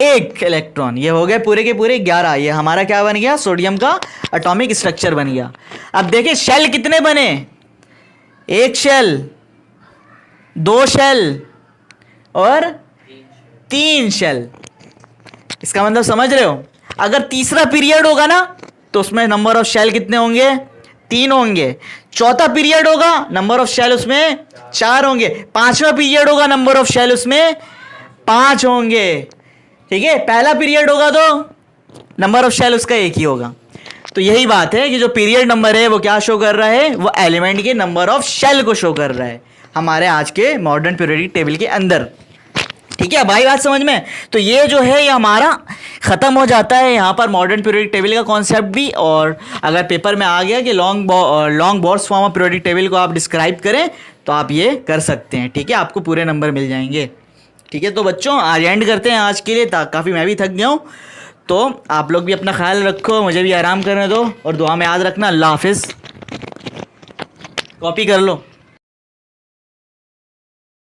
Speaker 1: 1 इलेक्ट्रॉन। ये हो गए पूरे के पूरे 11। ये हमारा क्या बन गया? सोडियम का एटॉमिक स्ट्रक्चर बन गया। अब देखिए शेल कितने बने? 1 शेल, 2 शेल और 3 शेल। इसका मतलब समझ रहे हो? अगर तीसरा पीरियड होगा ना तो उसमें नंबर ऑफ शेल कितने होंगे? 3 होंगे। चौथा पीरियड होगा, नंबर ऑफ शेल उसमें 4 होंगे। पांचवा पीरियड होगा, नंबर ऑफ शेल उसमें 5 होंगे। ठीक है, पहला पीरियड होगा तो नंबर ऑफ शेल उसका 1 ही होगा। तो यही बात है कि जो पीरियड नंबर है वो क्या शो कर रहा है? वो एलिमेंट के नंबर ऑफ शेल को शो कर रहा है हमारे आज के मॉडर्न पीरियोडिक टेबल के अंदर। ठीक है भाई, बात समझ में? तो ये जो है ये हमारा ख़त्म हो जाता है यहाँ पर मॉडर्न पीरियोडिक टेबल का कॉन्सेप्ट भी। और अगर पेपर में आ गया कि long Bohr's form of periodic table को आप डिस्क्राइब करें तो आप ये कर सकते हैं। ठीक है, आपको पूरे नंबर मिल जाएंगे। ठीक है, तो बच्चों आज एंड करते हैं आज के लिए, काफ़ी मैं भी थक गया हूँ। तो आप लोग भी अपना ख्याल रखो, मुझे भी आराम करने दो, और दुआ में याद रखना। अल्लाह हाफिज़। कॉपी कर लो।